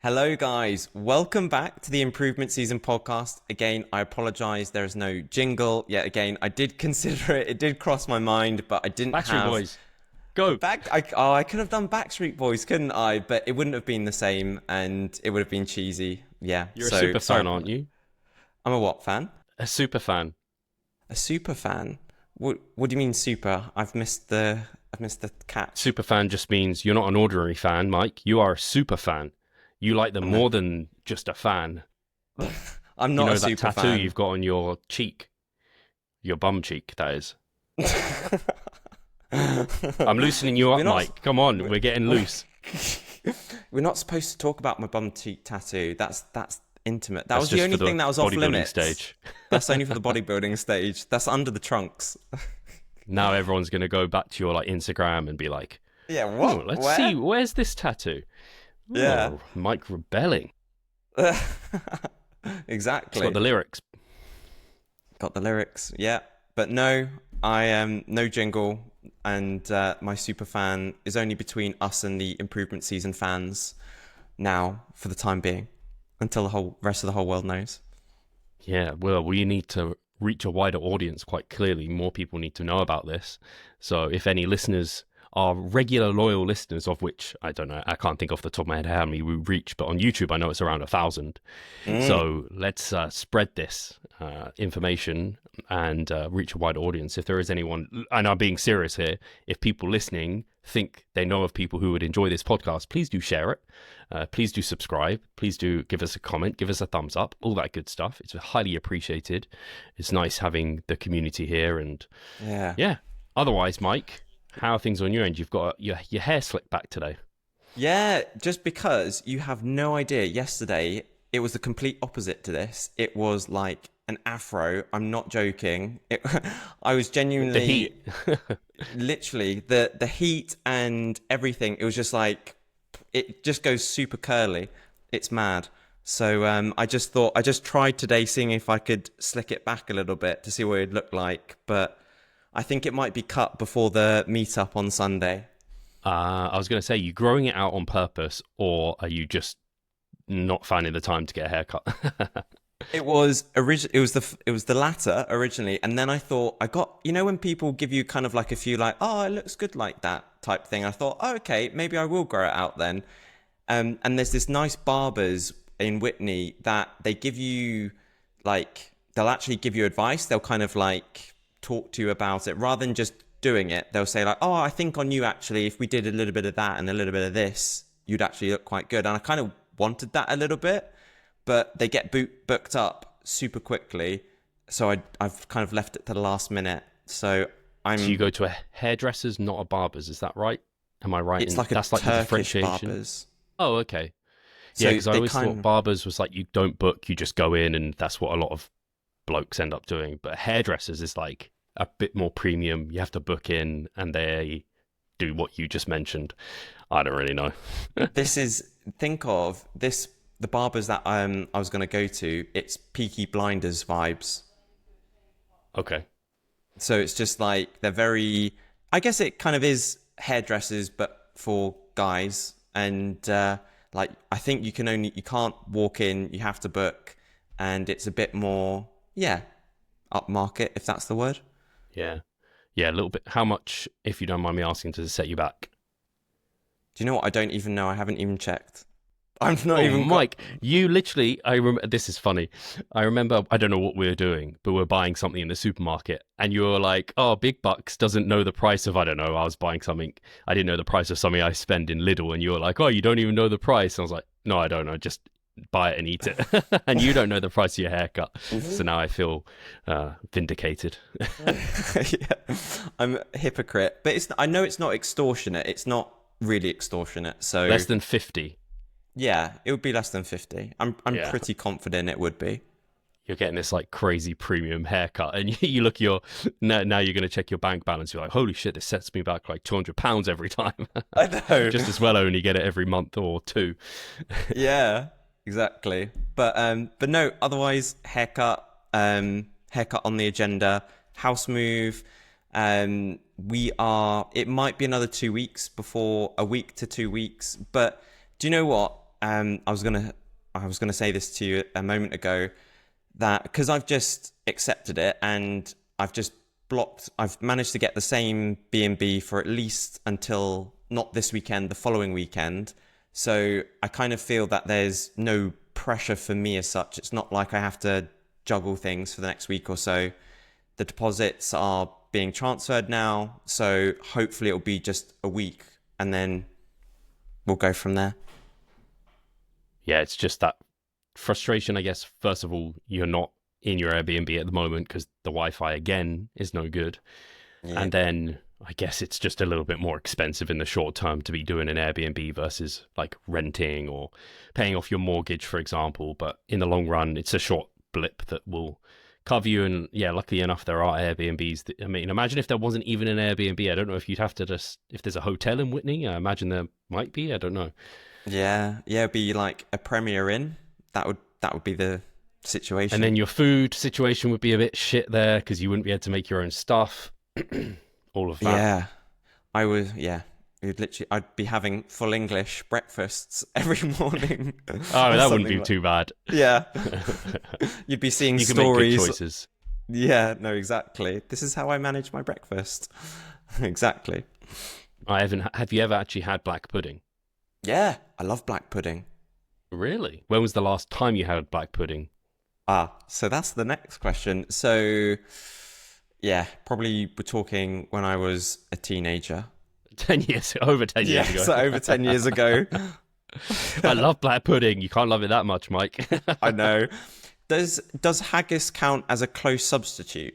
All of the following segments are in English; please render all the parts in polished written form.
Hello, guys. Welcome back to the Improvement Season podcast. Again, I apologize. There is no jingle. Yet again, I did consider it. It did cross my mind, but I didn't Backstreet have... Boys, go. I could have done Backstreet Boys, couldn't I? But it wouldn't have been the same, and it would have been cheesy. Yeah. You're a super fan, aren't you? I'm a what fan? A super fan. A super fan? What do you mean super? I've missed the catch. Super fan just means you're not an ordinary fan, Mike. You are a super fan. You like them more than just a fan. I'm not a that super tattoo fan. you've got on your cheek, your bum cheek, that is. I'm loosening you up, Mike. Come on, we're getting loose. We're not supposed to talk about my bum cheek tattoo. That's intimate. That That's was the only thing that was off limits. Stage. That's only for the bodybuilding stage. That's under the trunks. Now everyone's going to go back to your Instagram and be like, yeah, what? Let's see, where's this tattoo? Yeah. Oh, Mike rebelling. Exactly. It's got the lyrics. Got the lyrics, yeah. But no, I am no jingle, and my super fan is only between us and the Improvement Season fans now for the time being, until the rest of the whole world knows. Yeah, well, we need to reach a wider audience quite clearly. More people need to know about this. So if any listeners are regular loyal listeners, of which I don't know, I can't think off the top of my head how many we reach, but on YouTube I know it's around 1,000. So let's spread this information and reach a wider audience. If there is anyone, and I'm being serious here, if people listening think they know of people who would enjoy this podcast, please do share it. Please do subscribe. Please do give us a comment, give us a thumbs up, all that good stuff. It's highly appreciated. It's nice having the community here. And yeah. Otherwise, Mike, how are things on your end? You've got your hair slicked back today. Yeah, just because you have no idea. Yesterday, it was the complete opposite to this. It was like an afro. I'm not joking. I was genuinely... The heat. Literally, the heat and everything. It was just like... It just goes super curly. It's mad. So I just tried today seeing if I could slick it back a little bit to see what it'd look like. But I think it might be cut before the meetup on Sunday. I was going to say, you growing it out on purpose, or are you just not finding the time to get a haircut? It was the latter originally, and then I thought when people give you kind of like a few like, oh, it looks good like that type thing. I thought, oh, okay, maybe I will grow it out then. And there's this nice barbers in Whitney that they give you like, they'll actually give you advice. They'll kind of like talk to you about it rather than just doing it. They'll say like, oh, I think on you actually, if we did a little bit of that and a little bit of this, you'd actually look quite good. And I kind of wanted that a little bit, but they get booked up super quickly. So I've kind of left it to the last minute. So you go to a hairdresser's, not a barber's, is that right? Am I right? It's like that's like the differentiation. Barbers. Oh, okay. Yeah, because I always thought barbers was like you don't book, you just go in, and that's what a lot of blokes end up doing. But hairdressers is like a bit more premium. You have to book in, and they do what you just mentioned. I don't really know. The barbers that I was going to go to, it's Peaky Blinders vibes. Okay. So it's just like they're very, I guess it kind of is hairdressers, but for guys. And like, I think you can't walk in, you have to book, and it's a bit more, upmarket, if that's the word. Yeah. Yeah, a little bit. How much, if you don't mind me asking, does it set you back? Do you know what? I don't even know. I haven't even checked. I'm not even... Mike, you literally... I remember. This is funny. I remember, I don't know what we were doing, but we were buying something in the supermarket, and you were like, oh, Big Bucks doesn't know the price of, I don't know, I was buying something. I didn't know the price of something I spend in Lidl, and you were like, oh, you don't even know the price. And I was like, no, I don't know. Just buy it and eat it. And you don't know the price of your haircut. So now I feel vindicated. Yeah. I'm a hypocrite. But I know it's not extortionate. It's not really extortionate. So less than 50. Yeah, it would be less than 50. I'm pretty confident it would be. You're getting this like crazy premium haircut, and you look now you're going to check your bank balance. You're like, holy shit, this sets me back like £200 every time. I know. Just as well only get it every month or two. Yeah, exactly. But no, otherwise haircut on the agenda, house move. It might be another 2 weeks before, a week to 2 weeks, but do you know what? I was gonna say this to you a moment ago, that because I've just accepted it and I've managed to get the same B&B for at least until not this weekend, the following weekend. So I kind of feel that there's no pressure for me as such. It's not like I have to juggle things for the next week or so. The deposits are being transferred now, so hopefully it'll be just a week and then we'll go from there. Yeah, it's just that frustration, I guess. First of all, you're not in your Airbnb at the moment because the Wi-Fi again is no good. Yeah. And then I guess it's just a little bit more expensive in the short term to be doing an Airbnb versus like renting or paying off your mortgage, for example. But in the long run, it's a short blip that will cover you. And yeah, luckily enough, there are Airbnbs. I mean, imagine if there wasn't even an Airbnb. I don't know if you'd have to if there's a hotel in Whitney, I imagine there might be. I don't know. Yeah, it'd be like a Premier Inn. That would be the situation. And then your food situation would be a bit shit there because you wouldn't be able to make your own stuff. All of that. Yeah, I would. Yeah, I'd be having full English breakfasts every morning. Oh, that wouldn't be too bad. Yeah, you'd be seeing you can stories. Make good choices. Yeah, no, exactly. This is how I manage my breakfast. Exactly. Have you ever actually had black pudding? Yeah, I love black pudding. Really? When was the last time you had black pudding? So that's the next question. So, yeah, probably we're talking when I was a teenager. 10 years, over 10 years ago. So over 10 years ago. I love black pudding. You can't love it that much, Mike. I know. Does haggis count as a close substitute?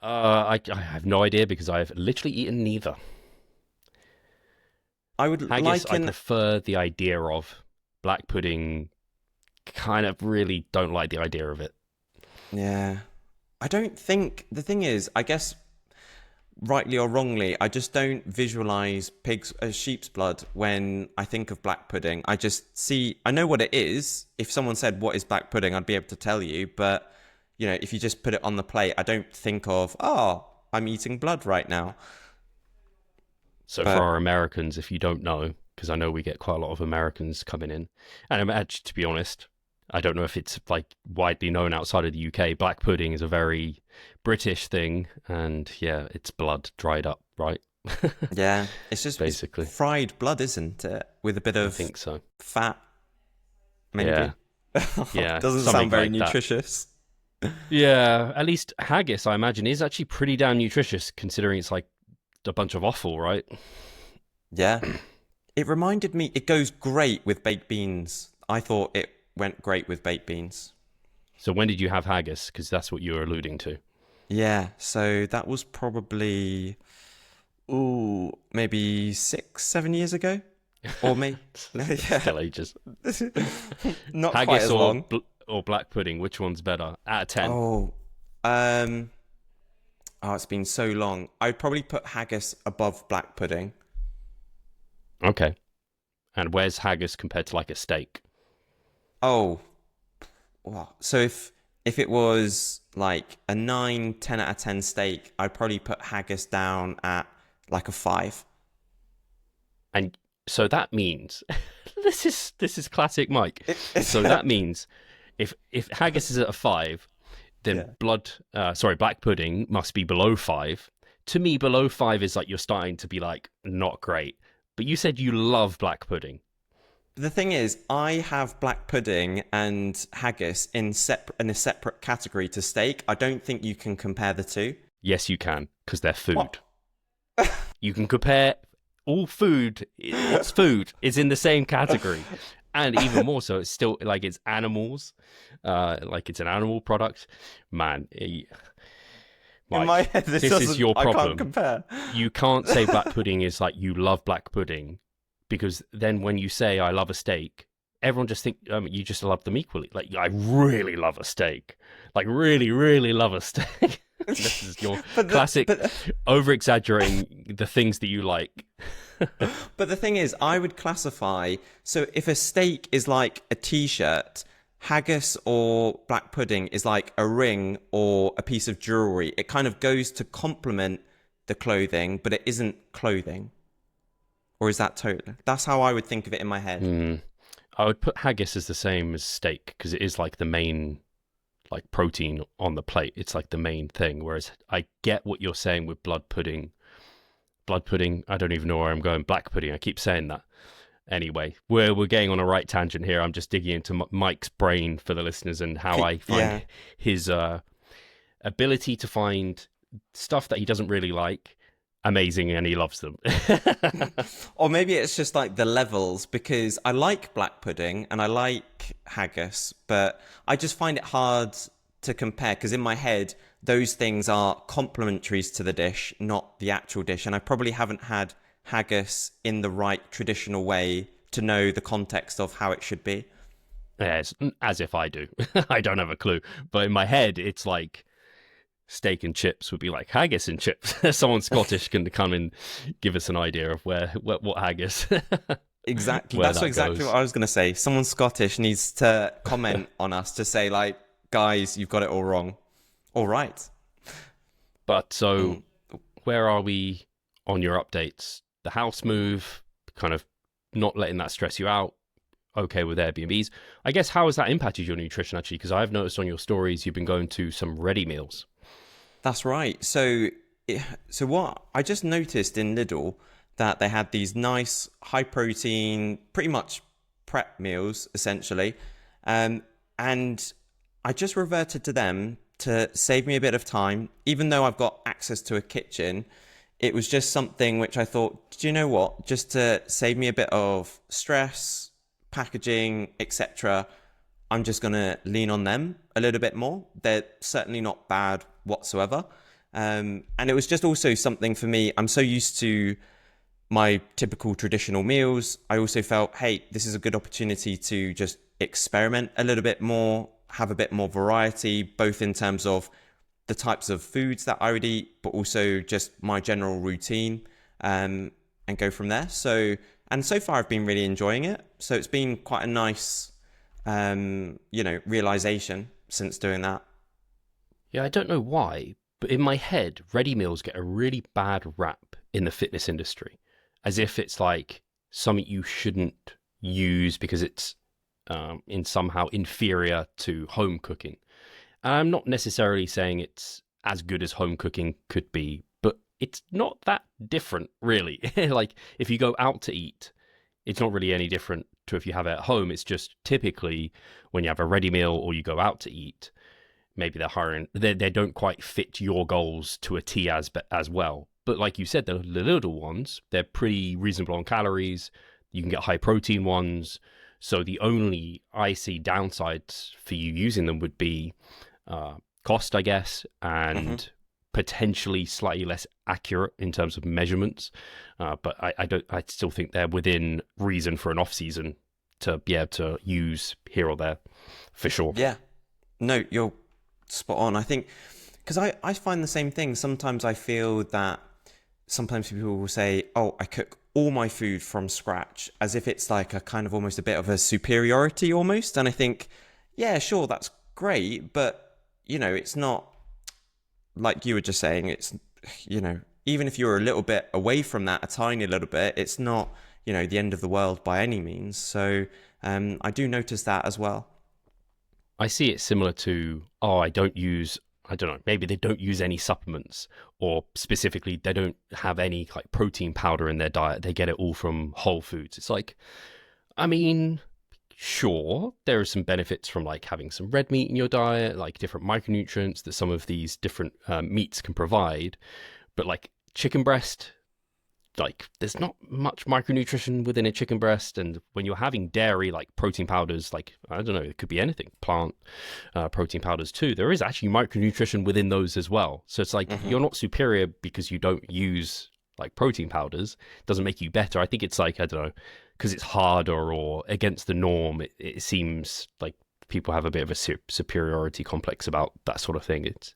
I have no idea because I've literally eaten neither. I would haggis, I prefer the idea of. Black pudding, kind of really don't like the idea of it. Yeah. I don't think, the thing is, I guess, rightly or wrongly, I just don't visualize sheep's blood when I think of black pudding. I know what it is. If someone said, what is black pudding, I'd be able to tell you. But, if you just put it on the plate, I don't think of, I'm eating blood right now. So for our Americans, if you don't know, because I know we get quite a lot of Americans coming in, and actually, to be honest, I don't know if it's like widely known outside of the UK. Black pudding is a very British thing, and yeah, it's blood dried up, right? Yeah, it's just basically fried blood, isn't it? With a bit of I think so. Fat, maybe. Yeah, yeah. Doesn't sound very nutritious. Yeah, at least haggis, I imagine, is actually pretty damn nutritious, considering it's like a bunch of offal, right? Yeah. It reminded me, it goes great with baked beans. I thought it went great with baked beans. So when did you have haggis? Because that's what you were alluding to. Yeah, so that was probably, maybe 6-7 years ago. Or maybe, yeah. Still ages. Not haggis quite as long. Or black pudding, which one's better? Out of 10? It's been so long. I'd probably put haggis above black pudding. Okay. And where's haggis compared to like a steak? So if it was like a 9-10 out of 10 steak, I'd probably put haggis down at like a 5. And so that means this is classic Mike. So that means if haggis is at a 5, then black pudding must be below 5. To me, below 5 is like you're starting to be like not great. But you said you love black pudding. The thing is, I have black pudding and haggis in a separate category to steak. I don't think you can compare the two. Yes, you can, because they're food. You can compare all food. It's food. It's in the same category. And even more so, it's still like it's animals. Like it's an animal product. Man, Mike, in my head, this is your problem. I can't compare. You can't say black pudding is like you love black pudding, because then when you say I love a steak, everyone just think you just love them equally. Like I really love a steak, like really, really love a steak. This is your classic over-exaggerating the things that you like. But the thing is, I would classify. So if a steak is like a t-shirt, haggis or black pudding is like a ring or a piece of jewelry. It kind of goes to complement the clothing, but it isn't clothing. Or is that totally? That's how I would think of it in my head. I would put haggis as the same as steak because it is like the main like protein on the plate. It's like the main thing. Whereas I get what you're saying with blood pudding. Blood pudding, I don't even know where I'm going. Black pudding, I keep saying that. Anyway, we're getting on a right tangent here. I'm just digging into Mike's brain for the listeners and how I Yeah. find his ability to find stuff that he doesn't really like amazing, and he loves them. Or maybe it's just like the levels, because I like black pudding and I like haggis, but I just find it hard to compare because in my head, those things are complementaries to the dish, not the actual dish. And I probably haven't had haggis in the right traditional way to know the context of how it should be. Yes, as if I do. I don't have a clue. But in my head, it's like steak and chips would be like haggis and chips. Someone Scottish can come and give us an idea of what haggis, Exactly. where That's that exactly goes. what I was going to say. Someone Scottish needs to comment on us to say, like, guys, you've got it all wrong. All right. But so, Mm. where are we on your updates? The house move, kind of not letting that stress you out. Okay with Airbnbs. I guess how has that impacted your nutrition actually? Because I've noticed on your stories you've been going to some ready meals. That's right. So what I just noticed in Lidl that they had these nice high protein, pretty much prep meals essentially, and I just reverted to them to save me a bit of time. Even though I've got access to a kitchen, it was just something which I thought, do you know what? Just to save me a bit of stress, packaging, etc. I'm just going to lean on them a little bit more. They're certainly not bad whatsoever. And it was just also something for me. I'm so used to my typical traditional meals. I also felt, hey, this is a good opportunity to just experiment a little bit more, have a bit more variety, both in terms of the types of foods that I would eat, but also just my general routine, and go from there. And so far I've been really enjoying it. So it's been quite a nice, realization since doing that. Yeah, I don't know why, but in my head, ready meals get a really bad rap in the fitness industry, as if it's like something you shouldn't use because it's in somehow inferior to home cooking. And I'm not necessarily saying it's as good as home cooking could be, but it's not that different, really. Like if you go out to eat, it's not really any different to if you have it at home. It's just typically when you have a ready meal or you go out to eat, maybe they don't quite fit your goals to a T as well. But like you said, the little ones, they're pretty reasonable on calories. You can get high protein ones. So the only I see downsides for you using them would be cost, I guess, Hmm. and potentially slightly less accurate in terms of measurements. But I don't. I still think they're within reason for an off season to be able to use here or there, for sure. Yeah. No, you're spot on. I think because I find the same thing. Sometimes I feel that sometimes people will say, oh, I cook all my food from scratch, as if it's like a kind of almost a bit of a superiority almost. And I think, yeah, sure, that's great. But, it's not like you were just saying, even if you're a little bit away from that, a tiny little bit, it's not, the end of the world by any means. So I do notice that as well. I see it similar to, oh, I don't know, maybe they don't use any supplements, or specifically, they don't have any like protein powder in their diet. They get it all from whole foods. It's like, I mean, sure, there are some benefits from like having some red meat in your diet, like different micronutrients that some of these different meats can provide. But like chicken breast, like there's not much micronutrition within a chicken breast, and when you're having dairy like protein powders, like I don't know, it could be anything, plant protein powders too, there is actually micronutrition within those as well. So it's like Hmm. you're not superior because you don't use like protein powders. It doesn't make you better. I think it's like, I don't know, because it's harder or against the norm, it seems like people have a bit of a superiority complex about that sort of thing. It's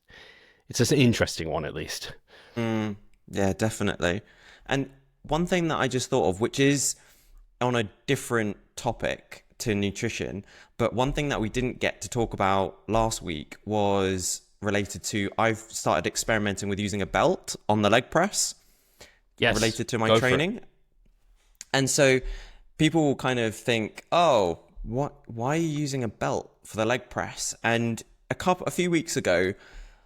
just an interesting one, at least. Mm, yeah, definitely. And one thing that I just thought of, which is on a different topic to nutrition, but one thing that we didn't get to talk about last week was related to I've started experimenting with using a belt on the leg press Yes, related to my go for it. training. And so people will kind of think, oh, why are you using a belt for the leg press? And a few weeks ago,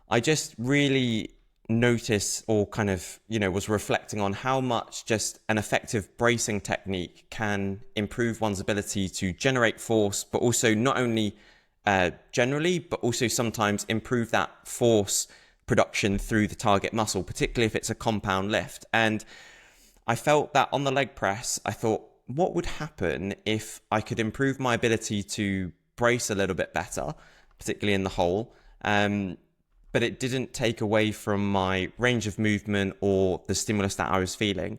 I just really noticed, or kind of, was reflecting on how much just an effective bracing technique can improve one's ability to generate force, but also not only generally, but also sometimes improve that force production through the target muscle, particularly if it's a compound lift. And I felt that on the leg press, I thought, what would happen if I could improve my ability to brace a little bit better, particularly in the hole, but it didn't take away from my range of movement or the stimulus that I was feeling.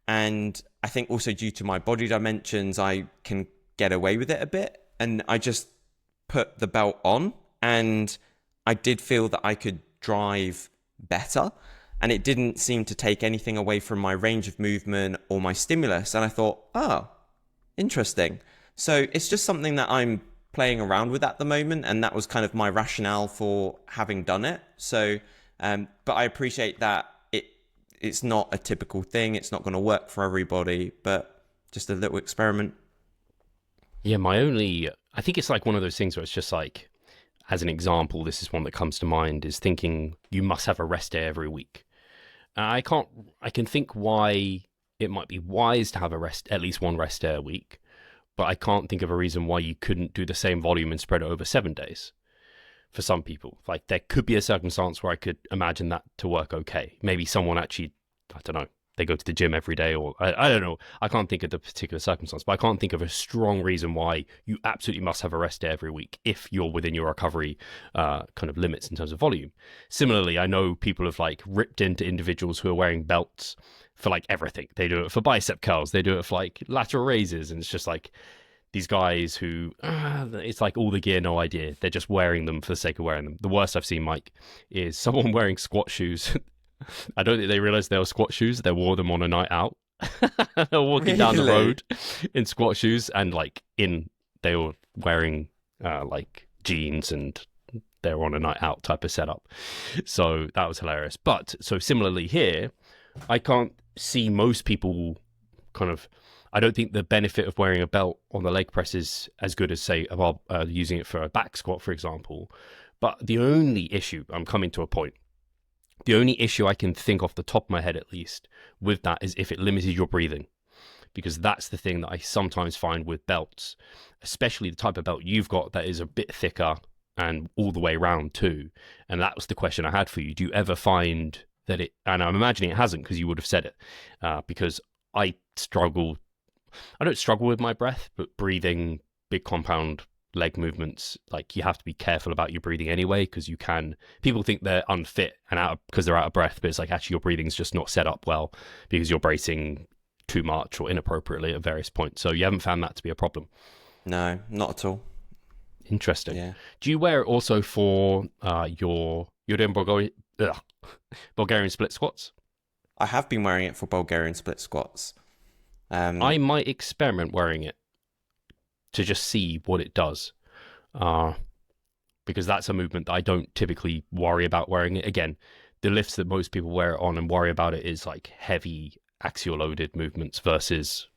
And I think also due to my body dimensions, I can get away with it a bit. And I just put the belt on, and I did feel that I could drive better, and it didn't seem to take anything away from my range of movement or my stimulus. And I thought, oh, interesting. So it's just something that I'm playing around with at the moment, and that was kind of my rationale for having done it. So but I appreciate that it's not a typical thing, it's not going to work for everybody, but just a little experiment. Yeah, I think it's like one of those things where it's just like, as an example, this is one that comes to mind, is thinking you must have a rest day every week. I can think why it might be wise to have at least one rest day a week, but I can't think of a reason why you couldn't do the same volume and spread it over 7 days. For some people, like, there could be a circumstance where I could imagine that to work okay. Maybe someone actually, I don't know, they go to the gym every day, or I don't know. I can't think of the particular circumstance, but I can't think of a strong reason why you absolutely must have a rest day every week if you're within your recovery kind of limits in terms of volume. Similarly, I know people have like ripped into individuals who are wearing belts for like everything. They do it for bicep curls, they do it for like lateral raises, and it's just like these guys who, it's like all the gear, no idea. They're just wearing them for the sake of wearing them. The worst I've seen, Mike, is someone wearing squat shoes. I don't think they realized they were squat shoes. They wore them on a night out. They were walking down the road in squat shoes, and they were wearing like jeans, and they were on a night out type of setup. So that was hilarious. But so similarly here, I can't see most people kind of, I don't think the benefit of wearing a belt on the leg press is as good as, say, using it for a back squat, for example. But the only issue, I'm coming to a point, the only issue I can think off the top of my head, at least, with that is if it limited your breathing. Because that's the thing that I sometimes find with belts, especially the type of belt you've got that is a bit thicker and all the way around too. And that was the question I had for you. Do you ever find that and I'm imagining it hasn't because you would have said it, because I don't struggle with my breath, but breathing big compound leg movements, like, you have to be careful about your breathing anyway, because people think they're unfit and because they're out of breath, but it's like actually your breathing's just not set up well because you're bracing too much or inappropriately at various points. So you haven't found that to be a problem? No, not at all. Interesting. Yeah. Do you wear it also for you're doing Bulgarian split squats? I have been wearing it for Bulgarian split squats. I might experiment wearing it to just see what it does, because that's a movement that I don't typically worry about wearing it. Again, the lifts that most people wear it on and worry about it is like heavy axial loaded movements versus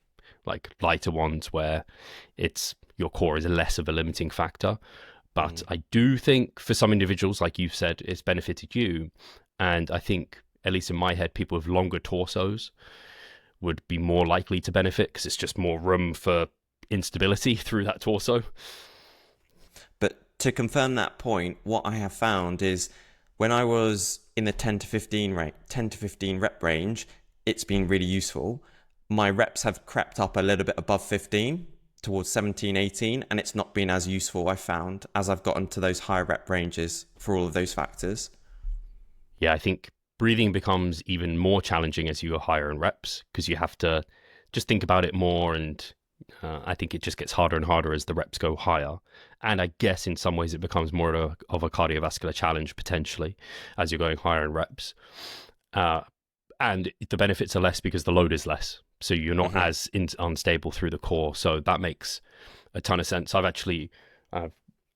like lighter ones where your core is less of a limiting factor. But I do think for some individuals, like you've said, it's benefited you. And I think, at least in my head, people with longer torsos would be more likely to benefit because it's just more room for instability through that torso. But to confirm that point, what I have found is when I was in the 10 to 15 rep range, it's been really useful. My reps have crept up a little bit above 15 towards 17, 18, and it's not been as useful, I found, as I've gotten to those higher rep ranges for all of those factors. Yeah, I think breathing becomes even more challenging as you go higher in reps because you have to just think about it more, and I think it just gets harder and harder as the reps go higher. And I guess in some ways it becomes more of a cardiovascular challenge potentially as you're going higher in reps. And the benefits are less because the load is less. So you're not as unstable through the core. So that makes a ton of sense. I've actually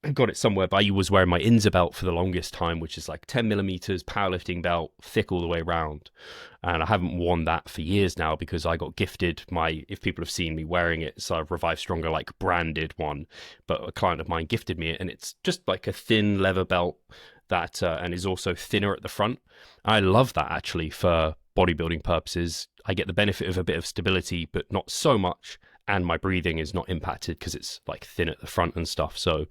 I got it somewhere, but I was wearing my Inza belt for the longest time, which is like 10 millimeters powerlifting belt, thick all the way around. And I haven't worn that for years now because I got gifted my, if people have seen me wearing it, so I've Revive Stronger, like branded one, but a client of mine gifted me it. And it's just like a thin leather belt that, and is also thinner at the front. I love that actually for bodybuilding purposes. I get the benefit of a bit of stability, but not so much. And my breathing is not impacted because it's like thin at the front and stuff. So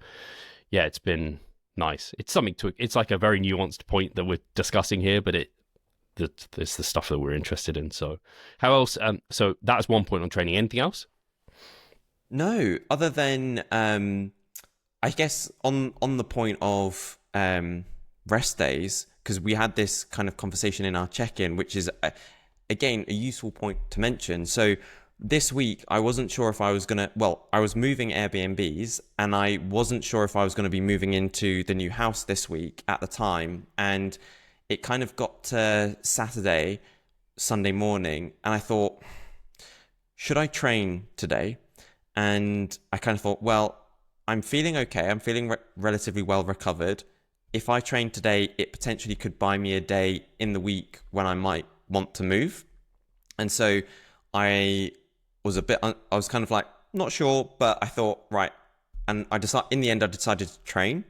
yeah, it's been nice. It's something to, it's like a very nuanced point that we're discussing here, but it's the stuff that we're interested in. So how else? So that's one point on training. Anything else? No, other than I guess on the point of rest days, because we had this kind of conversation in our check-in, which is again a useful point to mention. So this week I wasn't sure if I was gonna, well, I was moving Airbnbs and I wasn't sure if I was going to be moving into the new house this week at the time, and it kind of got to Saturday, Sunday morning, and I thought, should I train today? And I kind of thought, well, I'm feeling okay. I'm feeling relatively well recovered. If I train today, it potentially could buy me a day in the week when I might want to move. And so I was I was kind of like, not sure, but I thought, right. And in the end, I decided to train.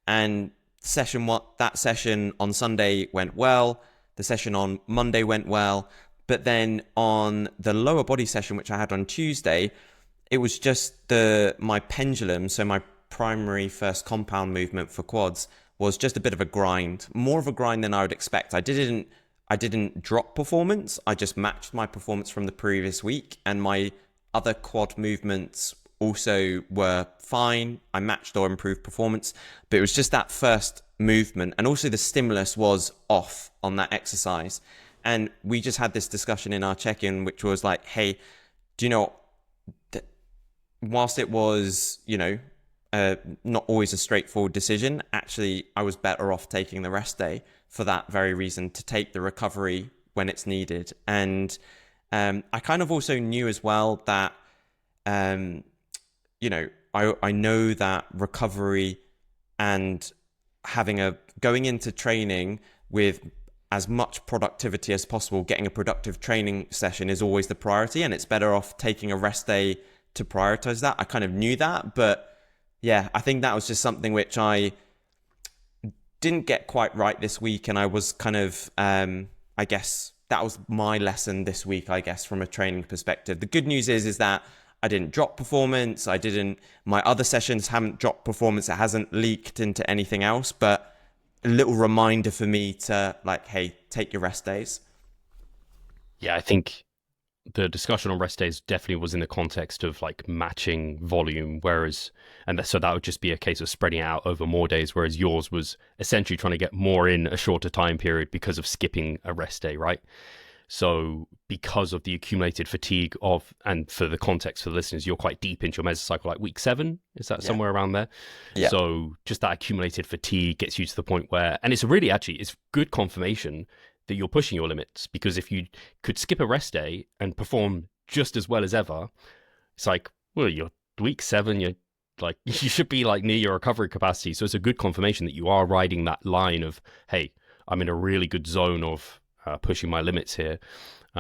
And that session on Sunday went well. The session on Monday went well. But then on the lower body session, which I had on Tuesday, it was just my pendulum, so my primary first compound movement for quads, was just a bit of a grind, more of a grind than I would expect. I didn't drop performance. I just matched my performance from the previous week, and my other quad movements also were fine. I matched or improved performance, but it was just that first movement, and also the stimulus was off on that exercise. And we just had this discussion in our check-in, which was like, hey, do you know, whilst it was, not always a straightforward decision, actually, I was better off taking the rest day for that very reason, to take the recovery when it's needed. And I kind of also knew as well that, I know that recovery and going into training with as much productivity as possible, getting a productive training session is always the priority, and it's better off taking a rest day to prioritize that. I kind of knew that, but yeah, I think that was just something which I didn't get quite right this week, and I was kind of, I guess that was my lesson this week, I guess, from a training perspective. The good news is that I didn't drop performance. My other sessions haven't dropped performance. It hasn't leaked into anything else, but a little reminder for me to like, hey, take your rest days. Yeah, I think the discussion on rest days definitely was in the context of like matching volume, so that would just be a case of spreading it out over more days, whereas yours was essentially trying to get more in a shorter time period because of skipping a rest day, right? So because of the accumulated fatigue and for the context for the listeners, you're quite deep into your mesocycle, like week 7, is that somewhere around there? Yeah. So just that accumulated fatigue gets you to the point where, and it's good confirmation that you're pushing your limits, because if you could skip a rest day and perform just as well as ever, it's like, well, you're week 7, you're like, you should be like near your recovery capacity. So it's a good confirmation that you are riding that line of, hey, I'm in a really good zone of pushing my limits here.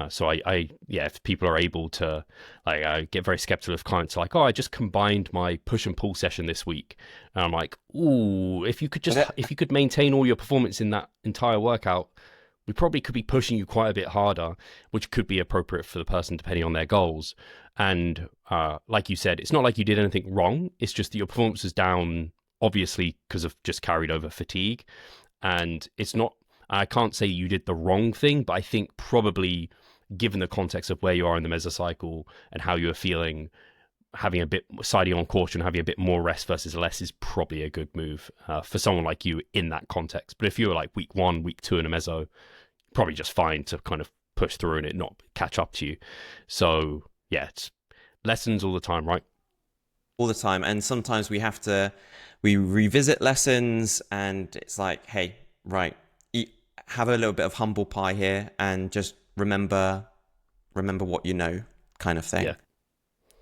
So if people are able to, like, I get very skeptical if clients are like, oh, I just combined my push and pull session this week. And I'm like, ooh, if you could maintain all your performance in that entire workout, we probably could be pushing you quite a bit harder, which could be appropriate for the person depending on their goals. And like you said, it's not like you did anything wrong. It's just that your performance is down, obviously, because of just carried over fatigue. And I can't say you did the wrong thing, but I think probably given the context of where you are in the mesocycle and how you're feeling, having a bit siding on caution, having a bit more rest versus less is probably a good move for someone like you in that context. But if you were like week 1, week 2 in a meso, probably just fine to kind of push through and it not catch up to you. So yeah, it's lessons all the time, right? All the time. And sometimes we revisit lessons, and it's like, hey, right, have a little bit of humble pie here and just remember what you know, kind of thing. Yeah,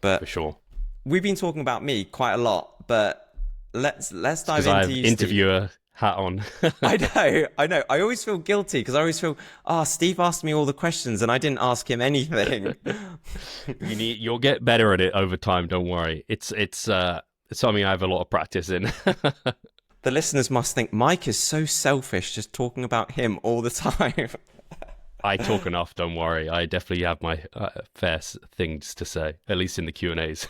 but for sure. We've been talking about me quite a lot, but let's Because dive I into have you, Steve. interviewer hat on. I know, I know. I always feel guilty because I always feel, Steve asked me all the questions and I didn't ask him anything. You'll get better at it over time. Don't worry. It's something I have a lot of practice in. The listeners must think Mike is so selfish, just talking about him all the time. I talk enough. Don't worry. I definitely have my things to say, at least in the Q&As.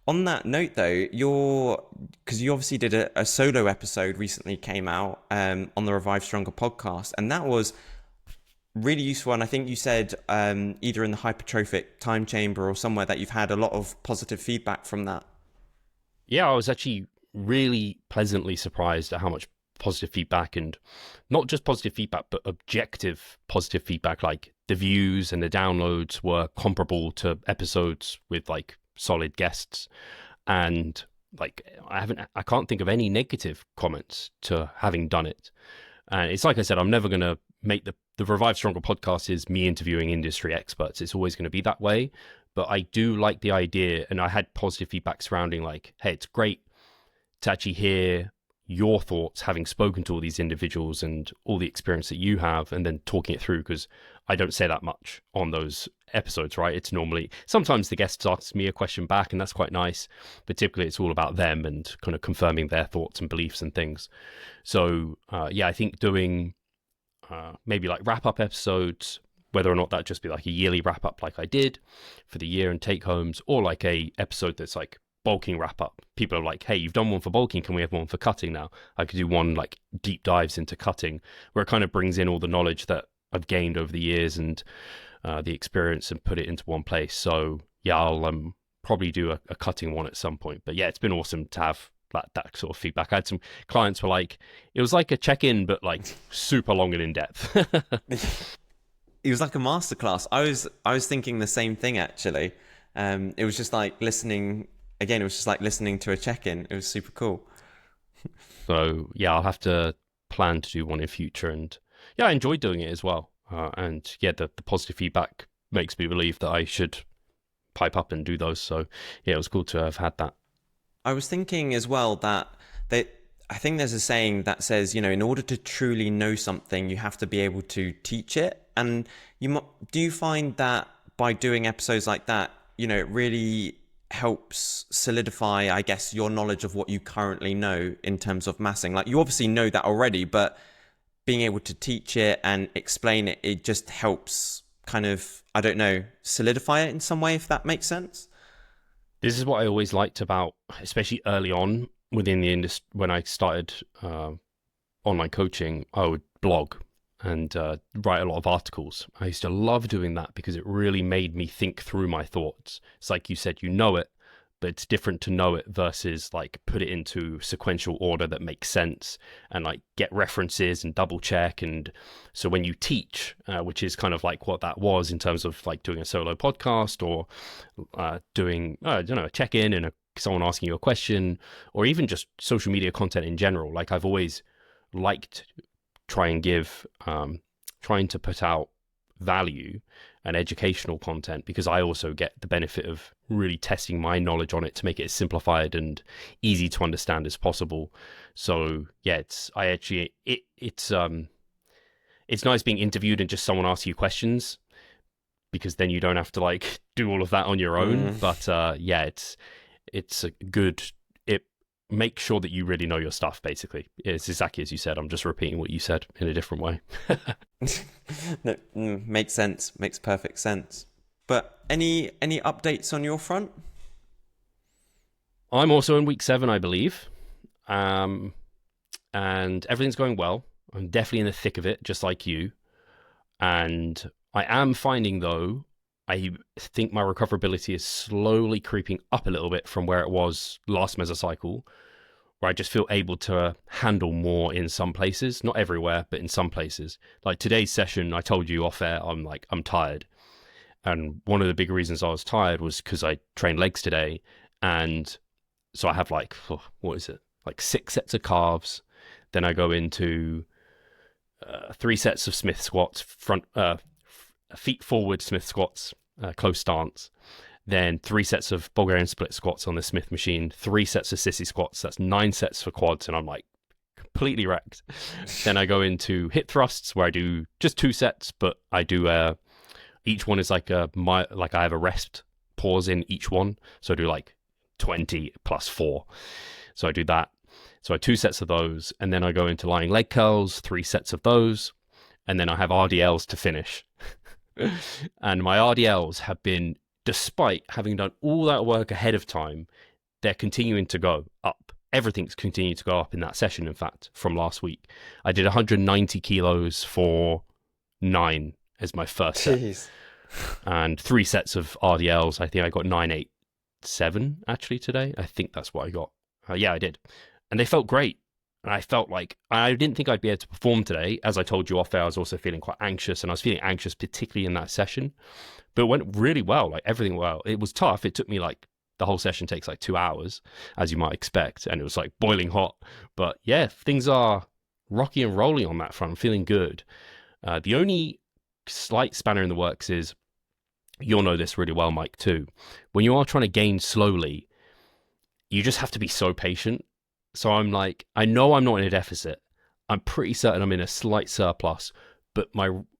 On that note, though, because you obviously did a solo episode recently came out on the Revive Stronger podcast, and that was really useful. And I think you said either in the hypertrophic time chamber or somewhere that you've had a lot of positive feedback from that. Yeah, I was actually really pleasantly surprised at how much positive feedback, and not just positive feedback, but objective positive feedback. Like the views and the downloads were comparable to episodes with like solid guests, and like I can't think of any negative comments to having done it. And it's like I said, I'm never going to make the Revive Stronger podcast is me interviewing industry experts. It's always going to be that way. But I do like the idea, and I had positive feedback surrounding like, hey, it's great to actually hear your thoughts, having spoken to all these individuals and all the experience that you have, and then talking it through, because I don't say that much on those episodes, right? It's normally, sometimes the guests ask me a question back, and that's quite nice, but typically it's all about them and kind of confirming their thoughts and beliefs and things. So yeah, I think doing maybe like wrap-up episodes, whether or not that just be like a yearly wrap-up like I did for the year and take-homes, or like a episode that's like bulking wrap up. People are like, hey, you've done one for bulking, can we have one for cutting now? I could do one like deep dives into cutting, where it kind of brings in all the knowledge that I've gained over the years and the experience, and put it into one place. So yeah, I'll probably do a cutting one at some point. But yeah, it's been awesome to have that sort of feedback. I had some clients were like, it was like a check-in, but like super long and in depth. It was like a masterclass. I was thinking the same thing actually. It was just like listening. Again, it was just like listening to a check-in. It was super cool. So yeah, I'll have to plan to do one in future. And yeah, I enjoyed doing it as well. And yeah, the positive feedback makes me believe that I should pipe up and do those. So yeah, it was cool to have had that. I was thinking as well that I think there's a saying that says, in order to truly know something, you have to be able to teach it. And do you find that by doing episodes like that, it really helps solidify, I guess, your knowledge of what you currently know in terms of massing? Like, you obviously know that already, but being able to teach it and explain it, it just helps kind of, I don't know, solidify it in some way, if that makes sense. This is what I always liked about, especially early on within the industry, when I started online coaching, I would blog and write a lot of articles. I used to love doing that because it really made me think through my thoughts. It's like you said, you know it, but it's different to know it versus like put it into sequential order that makes sense, and like get references and double check. And so when you teach, which is kind of like what that was in terms of like doing a solo podcast, or doing, I don't know, a check-in and someone asking you a question, or even just social media content in general. Like, I've always liked trying to put out value and educational content, because I also get the benefit of really testing my knowledge on it to make it as simplified and easy to understand as possible. So yeah, it's nice being interviewed and just someone asks you questions, because then you don't have to like do all of that on your own. But yeah, it's a good, it makes sure that you really know your stuff. Basically, it's exactly as you said. I'm just repeating what you said in a different way. No, makes sense. Makes perfect sense. But any updates on your front? I'm also in week 7, I believe, and everything's going well. I'm definitely in the thick of it, just like you. And I am finding, though, I think my recoverability is slowly creeping up a little bit from where it was last mesocycle, where I just feel able to handle more in some places, not everywhere, but in some places. Like today's session, I told you off air, I'm tired. And one of the big reasons I was tired was because I trained legs today. And so I have like, what is it? Like 6 sets of calves. Then I go into 3 sets of Smith squats, feet forward Smith squats, close stance. then 3 sets of Bulgarian split squats on the Smith machine, 3 sets of sissy squats. That's 9 sets for quads, and I'm like completely wrecked. Then I go into hip thrusts where I do just 2 sets, but I do each one is like I have a rest pause in each one, so I do like 20 plus 4. So I do that. So I have 2 sets of those, and then I go into lying leg curls, 3 sets of those, and then I have RDLs to finish. And my RDLs have been, despite having done all that work ahead of time, they're continuing to go up. Everything's continued to go up in that session, in fact, from last week. I did 190 kilos for 9 as my first set. And 3 sets of RDLs. I think I got 987 actually today. I think that's what I got. Yeah, I did. And they felt great. And I felt like I didn't think I'd be able to perform today. As I told you off air, I was also feeling quite anxious, and I was feeling anxious particularly in that session. But it went really well, like everything well. It was tough. It took me like, the whole session takes like 2 hours, as you might expect. And it was like boiling hot. But yeah, things are rocky and rolling on that front. I'm feeling good. The only slight spanner in the works is, you'll know this really well, Mike, too. When you are trying to gain slowly, you just have to be so patient. So I'm like, I know I'm not in a deficit. I'm pretty certain I'm in a slight surplus, but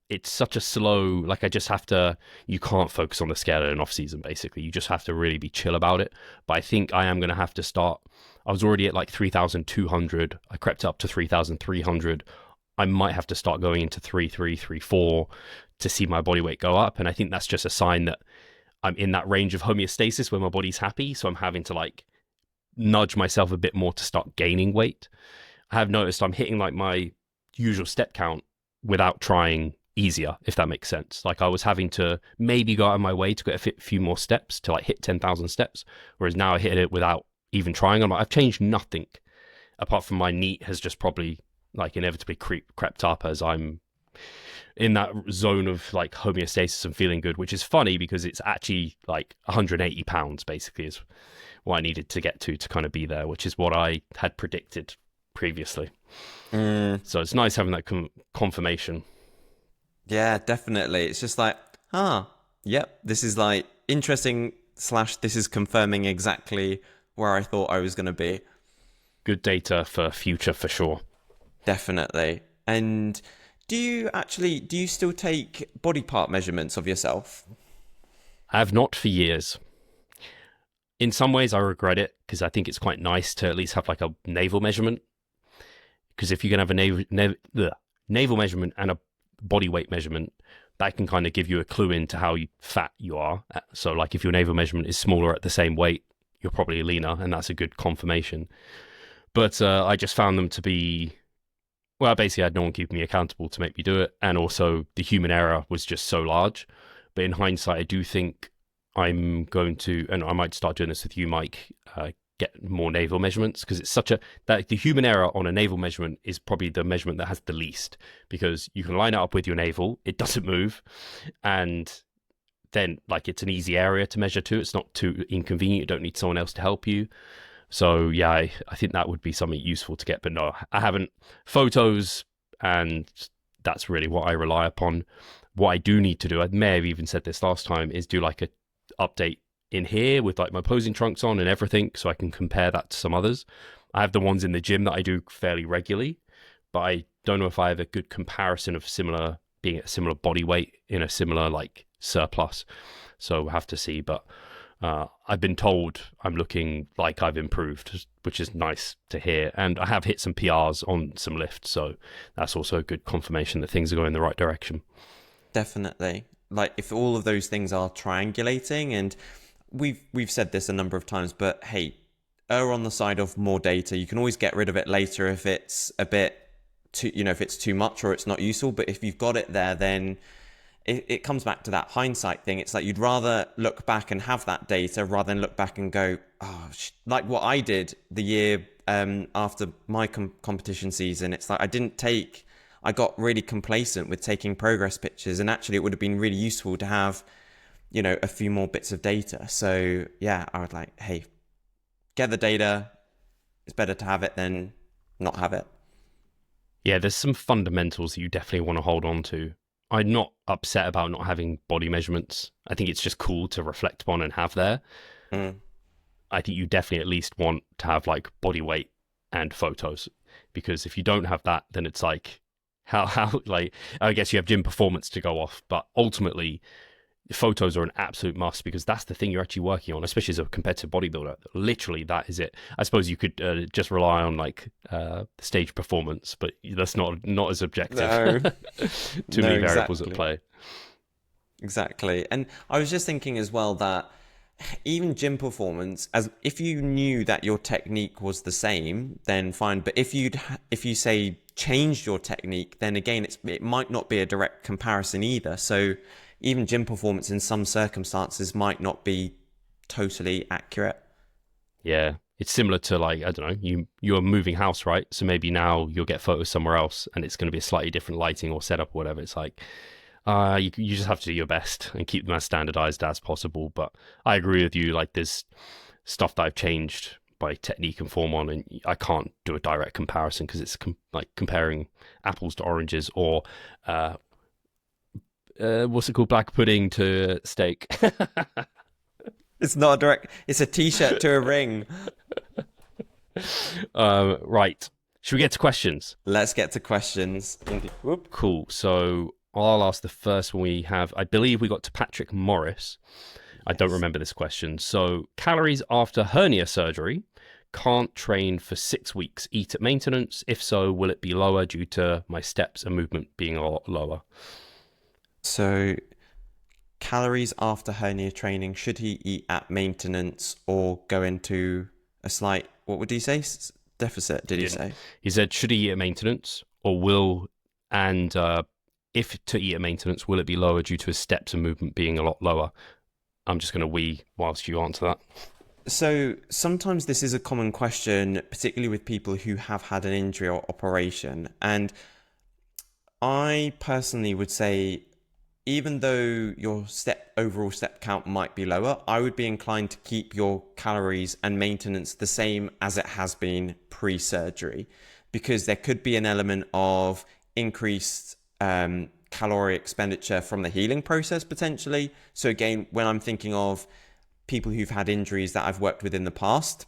it's such a slow, like I just have to, you can't focus on the scale in an off season, basically. You just have to really be chill about it. But I think I am going to have to start. I was already at like 3,200. I crept up to 3,300. I might have to start going into 3.3, 3.4 to see my body weight go up. And I think that's just a sign that I'm in that range of homeostasis where my body's happy. So I'm having to like nudge myself a bit more to start gaining weight. I have noticed I'm hitting like my usual step count without trying easier, if that makes sense. Like I was having to maybe go out of my way to get a few more steps to like hit 10,000 steps, whereas now I hit it without even trying. I'm like, I've changed nothing apart from my NEAT has just probably like inevitably crept up as I'm in that zone of like homeostasis and feeling good, which is funny because it's actually like 180 pounds basically is what I needed to get to kind of be there, which is what I had predicted previously. So it's nice having that confirmation. Yeah, definitely. It's just like, yep, this is like interesting / this is confirming exactly where I thought I was going to be. Good data for future for sure. Definitely. And do you still take body part measurements of yourself? I have not for years. In some ways, I regret it because I think it's quite nice to at least have like a navel measurement. Because if you can have a navel measurement and a body weight measurement, that can kind of give you a clue into how fat you are. So like if your navel measurement is smaller at the same weight, you're probably leaner, and that's a good confirmation. But I just found them to be, well, basically I had no one keeping me accountable to make me do it. And also the human error was just so large. But in hindsight, I do think I'm going to, and I might start doing this with you, Mike, get more navel measurements, because it's that the human error on a navel measurement is probably the measurement that has the least, because you can line it up with your navel, it doesn't move, and then like it's an easy area to measure to. It's not too inconvenient. You don't need someone else to help you. So yeah, I think that would be something useful to get, but no, I haven't. Photos, and that's really what I rely upon. What I do need to do, I may have even said this last time, is do like a update in here with like my posing trunks on and everything, so I can compare that to some others. I have the ones in the gym that I do fairly regularly, but I don't know if I have a good comparison of being at a similar body weight in a similar like surplus. So we'll have to see. But I've been told I'm looking like I've improved, which is nice to hear. And I have hit some PRs on some lifts, so that's also a good confirmation that things are going in the right direction. Definitely. Like if all of those things are triangulating, and we've said this a number of times, but hey, err on the side of more data. You can always get rid of it later if it's a bit too, if it's too much or it's not useful. But if you've got it there, then it comes back to that hindsight thing. It's like you'd rather look back and have that data rather than look back and go, like what I did the year after my competition season. It's like I got really complacent with taking progress pictures, and actually it would have been really useful to have, a few more bits of data. So yeah, I would like, hey, get the data. It's better to have it than not have it. Yeah, there's some fundamentals that you definitely want to hold on to. I'm not upset about not having body measurements. I think it's just cool to reflect upon and have there. Mm. I think you definitely at least want to have like body weight and photos, because if you don't have that, then it's like how like, I guess you have gym performance to go off, but ultimately photos are an absolute must, because that's the thing you're actually working on, especially as a competitive bodybuilder. Literally, that is it. I suppose you could just rely on like stage performance, but that's not as objective. No, Too no, many variables at exactly. play. Exactly. And I was just thinking as well that even gym performance, as if you knew that your technique was the same, then fine. But if you say changed your technique, then again, it might not be a direct comparison either. So even gym performance in some circumstances might not be totally accurate. Yeah, it's similar to like, I don't know, you're moving house, right? So maybe now you'll get photos somewhere else, and it's going to be a slightly different lighting or setup or whatever. It's like, you just have to do your best and keep them as standardized as possible. But I agree with you. Like, there's stuff that I've changed by technique and form on, and I can't do a direct comparison, because it's like comparing apples to oranges, or what's it called, black pudding to steak. It's not a direct, it's a t-shirt to a ring. Right. Should we get to questions? Let's get to questions. Whoop. Cool. So I'll ask the first one we have. I believe we got to Patrick Morris. I don't remember this question. So, calories after hernia surgery, can't train for 6 weeks, eat at maintenance. If so, will it be lower due to my steps and movement being a lot lower? So calories after hernia training, should he eat at maintenance or go into a slight, what would he say? Deficit, did he say? He said, should he eat at maintenance, or and if to eat at maintenance, will it be lower due to his steps and movement being a lot lower? I'm just going to wee whilst you answer that. So sometimes this is a common question, particularly with people who have had an injury or operation. And I personally would say, even though your overall step count might be lower, I would be inclined to keep your calories and maintenance the same as it has been pre-surgery, because there could be an element of increased calorie expenditure from the healing process potentially. So again, when I'm thinking of people who've had injuries that I've worked with in the past,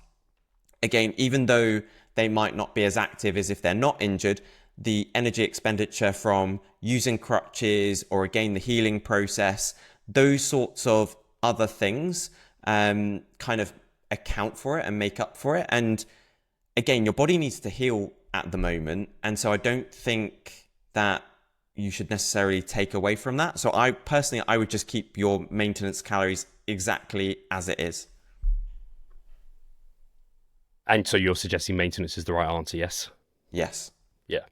again, even though they might not be as active as if they're not injured, the energy expenditure from using crutches, or again, the healing process, those sorts of other things kind of account for it and make up for it. And again, your body needs to heal at the moment. And so I don't think that you should necessarily take away from that. So I would just keep your maintenance calories exactly as it is. And so you're suggesting maintenance is the right answer, yes? Yes. Yeah,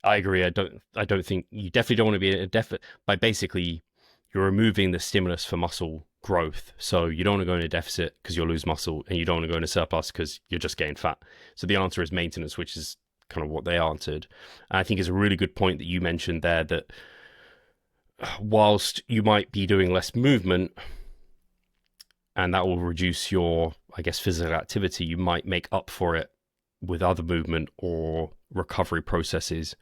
I agree. I don't think you definitely don't want to be in a deficit. By basically, you're removing the stimulus for muscle growth. So you don't want to go in a deficit because you'll lose muscle, and you don't want to go in a surplus because you're just getting fat. So the answer is maintenance, which is kind of what they answered. And I think it's a really good point that you mentioned there, that whilst you might be doing less movement, and that will reduce your, I guess, physical activity, you might make up for it with other movement or recovery processes.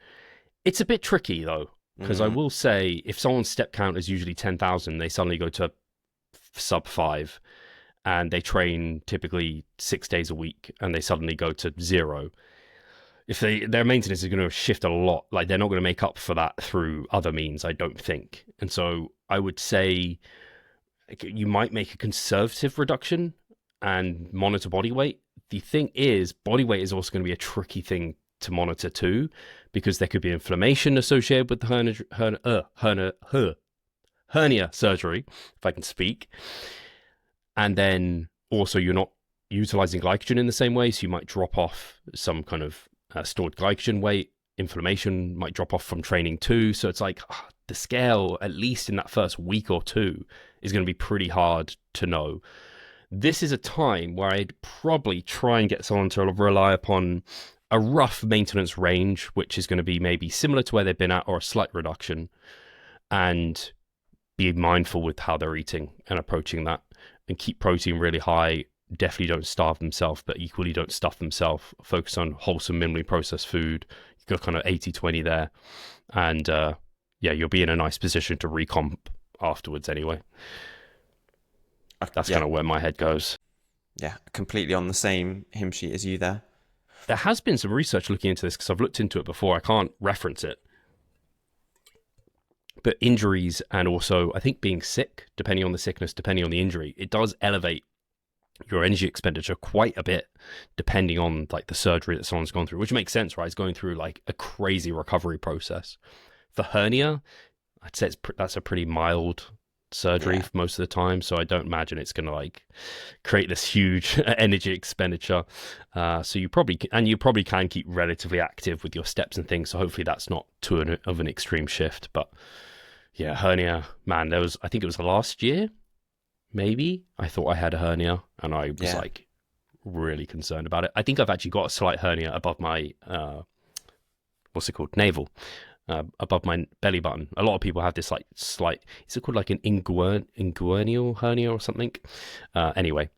It's a bit tricky though, because I will say, if someone's step count is usually 10,000, they suddenly go to sub 5, and they train typically 6 days a week, and they suddenly go to 0. If their maintenance is going to shift a lot, like, they're not going to make up for that through other means, I don't think. And so I would say you might make a conservative reduction and monitor body weight. The thing is, body weight is also going to be a tricky thing to monitor too, because there could be inflammation associated with the hernia surgery, if I can speak. And then also, you're not utilizing glycogen in the same way, so you might drop off some kind of stored glycogen weight. Inflammation might drop off from training too. So it's like, the scale, at least in that first week or two, is going to be pretty hard to know. This is a time where I'd probably try and get someone to rely upon a rough maintenance range, which is going to be maybe similar to where they've been at, or a slight reduction, and be mindful with how they're eating and approaching that, and keep protein really high. Definitely don't starve themselves, but equally don't stuff themselves. Focus on wholesome, minimally processed food. You got kind of 80-20 there. And yeah, you'll be in a nice position to recomp afterwards anyway. That's Yeah, kind of where my head goes. yeah, completely on the same hymn sheet as you there. There has been some research looking into this because I've looked into it before. I can't reference it. But injuries and also, I think being sick, depending on the sickness, depending on the injury, it does elevate your energy expenditure quite a bit, depending on like the surgery that someone's gone through, which makes sense, right? It's going through like a crazy recovery process. For hernia, I'd say that's a pretty mild surgery for most of the time, so I don't imagine it's going to like create this huge energy expenditure. So you probably can keep relatively active with your steps and things. So hopefully that's not too of an extreme shift. But yeah, hernia, man, I think it was last year, maybe I thought I had a hernia, and I was like really concerned about it. I think I've actually got a slight hernia above my what's it called, navel. Above my belly button. A lot of people have this like slight, is it called like an inguinal hernia or something? Anyway,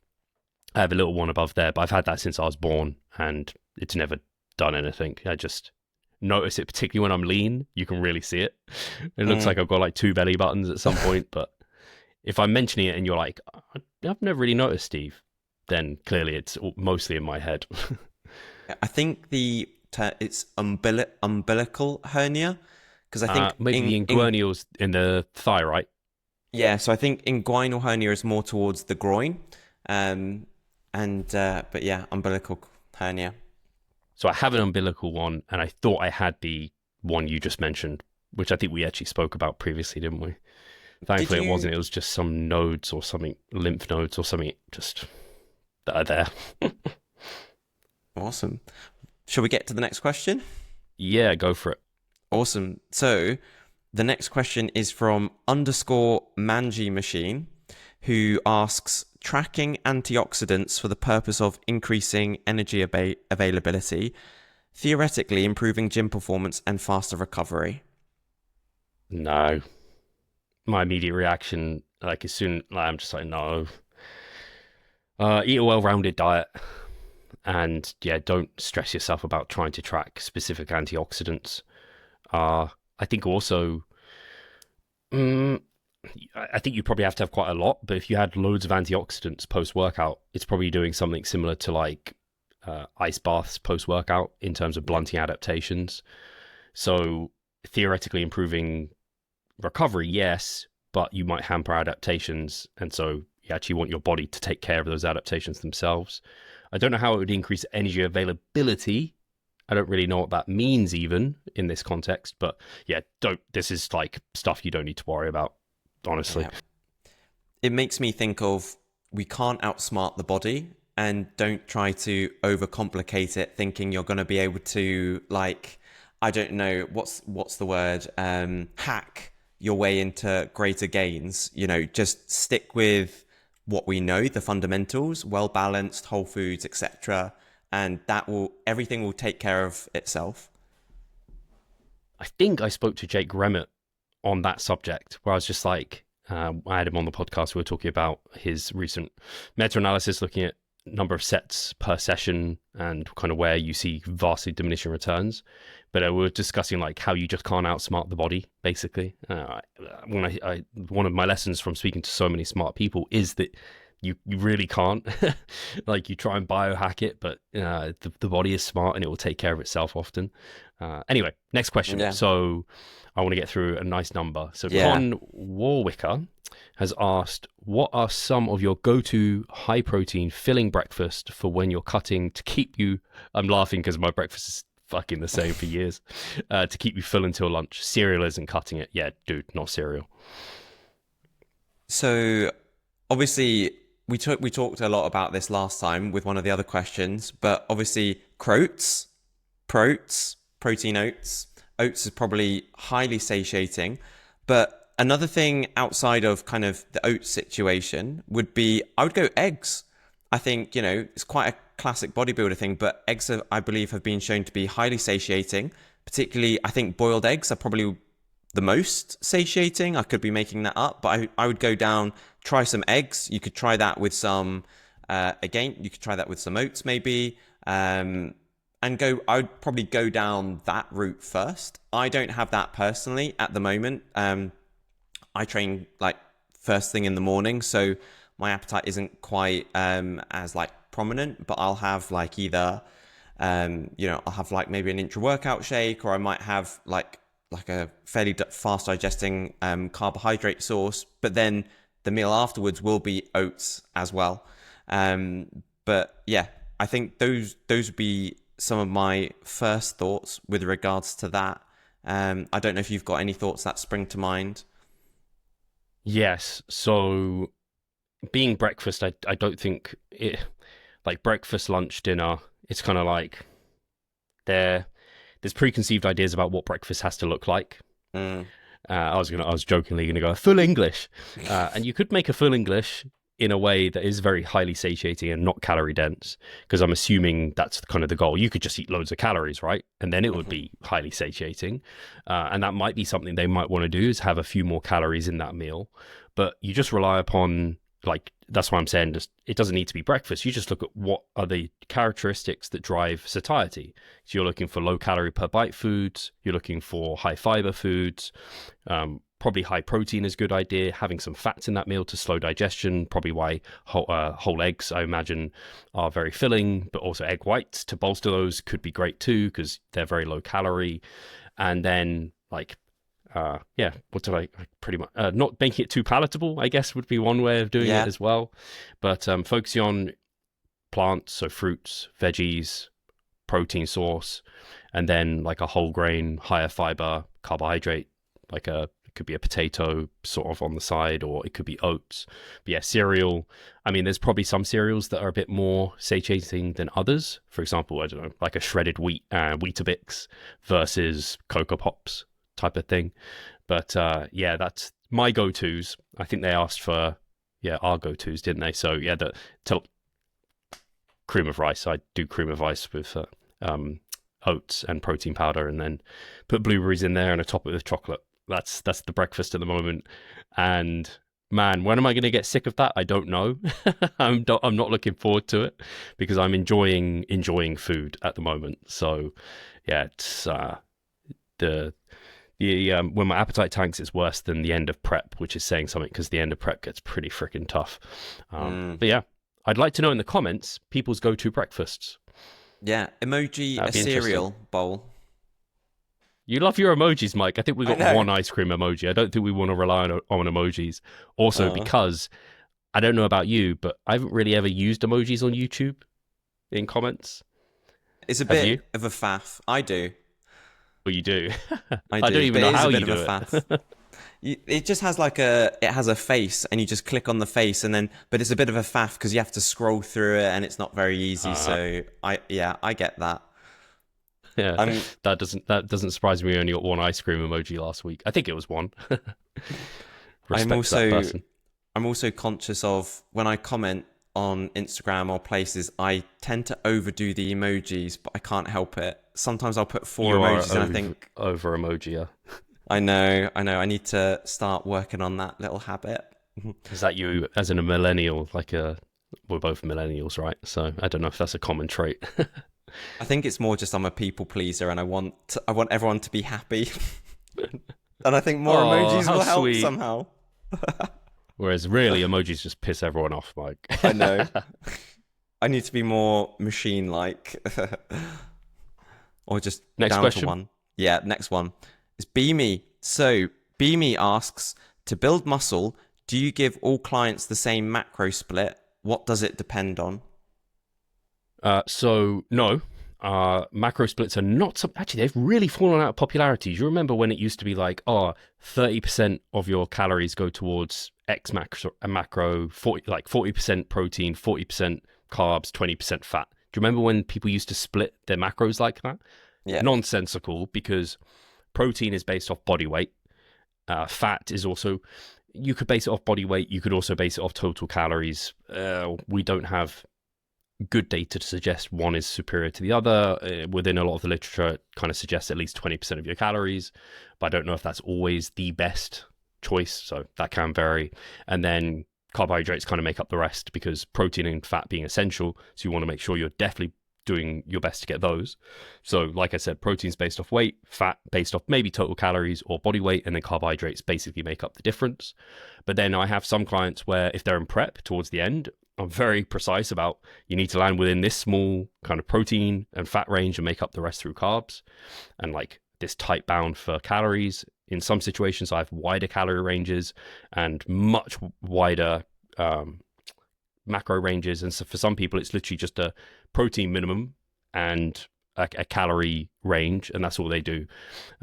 I have a little one above there, but I've had that since I was born and it's never done anything. I just notice it, particularly when I'm lean. You can really see it. It looks like I've got like 2 belly buttons at some point, but if I'm mentioning it and you're like, I've never really noticed, Steve, then clearly it's mostly in my head. I think it's umbilical hernia, because I think maybe the inguinal's in the thigh, right? Yeah, so I think inguinal hernia is more towards the groin, but yeah, umbilical hernia. So I have an umbilical one, and I thought I had the one you just mentioned, which I think we actually spoke about previously, didn't we? Thankfully, it wasn't. It was just some nodes or something, lymph nodes or something, just that are there. Awesome. Shall we get to the next question? Yeah, go for it. Awesome. So the next question is from _Manji Machine, who asks, tracking antioxidants for the purpose of increasing energy availability, theoretically improving gym performance and faster recovery. No. My immediate reaction, like I'm just like, no. Eat a well-rounded diet. And yeah, don't stress yourself about trying to track specific antioxidants. I think also, I think you probably have to have quite a lot, but if you had loads of antioxidants post-workout, it's probably doing something similar to like ice baths post-workout in terms of blunting adaptations. So theoretically improving recovery, yes, but you might hamper adaptations. And so you actually want your body to take care of those adaptations themselves. I don't know how it would increase energy availability. I don't really know what that means even in this context, but yeah, this is like stuff you don't need to worry about, honestly. Yeah. It makes me think of, we can't outsmart the body, and don't try to overcomplicate it thinking you're going to be able to, like, I don't know, what's the word, hack your way into greater gains. Just stick with what we know, the fundamentals, well balanced, whole foods, etc., and everything will take care of itself. I think I spoke to Jake Remmett on that subject, where I was just like, I had him on the podcast. We were talking about his recent meta-analysis, looking at number of sets per session and kind of where you see vastly diminishing returns. But we were discussing like how you just can't outsmart the body, basically. One of my lessons from speaking to so many smart people is that you really can't. Like, you try and biohack it, but the body is smart and it will take care of itself often. Anyway, next question. Yeah. So I want to get through a nice number. So Con Warwicker has asked, what are some of your go-to high-protein filling breakfast for when you're cutting to keep you... I'm laughing because my breakfast is fucking the same for years. To keep you full until lunch. Cereal isn't cutting it. Yeah, dude, not cereal. So obviously we talked a lot about this last time with one of the other questions, but obviously protein oats. Oats is probably highly satiating, but another thing outside of kind of the oats situation would be, I would go eggs. I think, it's quite a classic bodybuilder thing, but eggs, I believe, have been shown to be highly satiating. Particularly, I think boiled eggs are probably the most satiating. I could be making that up, but I would go down, try some eggs. You could try that with some, you could try that with some oats maybe. And I'd probably go down that route first. I don't have that personally at the moment. I train like first thing in the morning, so my appetite isn't quite as like prominent, but I'll have like either I'll have like maybe an intra workout shake, or I might have like a fairly fast digesting carbohydrate source, but then the meal afterwards will be oats as well. But yeah, I think those would be some of my first thoughts with regards to that. I don't know if you've got any thoughts that spring to mind. Yes. So being breakfast, I don't think it, like breakfast, lunch, dinner, it's kind of like there's preconceived ideas about what breakfast has to look like. I was jokingly gonna go full English, and you could make a full English in a way that is very highly satiating and not calorie dense, because I'm assuming that's kind of the goal. You could just eat loads of calories, right? And then it would be highly satiating, and that might be something they might want to do, is have a few more calories in that meal. But you just rely upon, like, that's why I'm saying just, it doesn't need to be breakfast. You just look at what are the characteristics that drive satiety. So you're looking for low calorie per bite foods. You're looking for high fiber foods. Probably high protein is a good idea. Having some fats in that meal to slow digestion. Probably why whole eggs, I imagine, are very filling, but also egg whites to bolster those could be great too, because they're very low calorie. And then like, what do I pretty much not making it too palatable, I guess, would be one way of doing it as well. But focusing on plants, so fruits, veggies, protein source, and then like a whole grain, higher fiber carbohydrate, like it could be a potato sort of on the side, or it could be oats. But yeah, cereal. I mean, there's probably some cereals that are a bit more satiating than others. For example, I don't know, like a shredded wheat, Weetabix versus Cocoa Pops type of thing. But yeah, that's my go-tos. I think they asked for our go-tos, didn't they? So yeah, cream of rice. I do cream of rice with oats and protein powder, and then put blueberries in there and top it with chocolate. That's the breakfast at the moment. And man, when am I going to get sick of that? I don't know. I'm not looking forward to it, because I'm enjoying food at the moment. So yeah, it's when my appetite tanks, it's worse than the end of prep, which is saying something, because the end of prep gets pretty freaking tough. But yeah, I'd like to know in the comments people's go-to breakfasts. Yeah, emoji a cereal bowl. You love your emojis, Mike. I think we've got one ice cream emoji. I don't think we want to rely on emojis. Also, because I don't know about you, but I haven't really ever used emojis on YouTube in comments. It's a bit of a faff. I do. Well, you do. I do. I don't even know how you do it. It just has it has a face, and you just click on the face, but it's a bit of a faff because you have to scroll through it, and it's not very easy. So I get that. Yeah, that doesn't surprise me. We only got one ice cream emoji last week. I think it was one. I'm also conscious of when I comment on Instagram or places, I tend to overdo the emojis, but I can't help it. Sometimes I'll put 4 emojis, and I think over emoji. Yeah. I know. I need to start working on that little habit. Is that you as a millennial? We're both millennials, right? So I don't know if that's a common trait. I think it's more just I'm a people pleaser, and I want everyone to be happy. And I think more emojis will help somehow. Whereas really, emojis just piss everyone off, Mike. I know. I need to be more machine-like. Or just next down question. To one. Yeah, next one is Beamy. So Beamy asks, to build muscle, do you give all clients the same macro split? What does it depend on? So no, macro splits are not actually, they've really fallen out of popularity. Do you remember when it used to be like, 30% of your calories go towards X macro, 40% protein, 40% carbs, 20% fat. Do you remember when people used to split their macros like that? Yeah. Nonsensical, because protein is based off body weight. Fat is also, you could base it off body weight. You could also base it off total calories. We don't have good data to suggest one is superior to the other. Within a lot of the literature, it kind of suggests at least 20% of your calories, but I don't know if that's always the best choice, so that can vary. And then carbohydrates kind of make up the rest, because protein and fat being essential, so you want to make sure you're definitely doing your best to get those. So like I said, protein's based off weight, fat based off maybe total calories or body weight, and then carbohydrates basically make up the difference. But then I have some clients where if they're in prep towards the end, I'm very precise about you need to land within this small kind of protein and fat range and make up the rest through carbs, and like this tight bound for calories. In some situations, I have wider calorie ranges and much wider macro ranges. And so for some people, it's literally just a protein minimum and a calorie range, and that's all they do.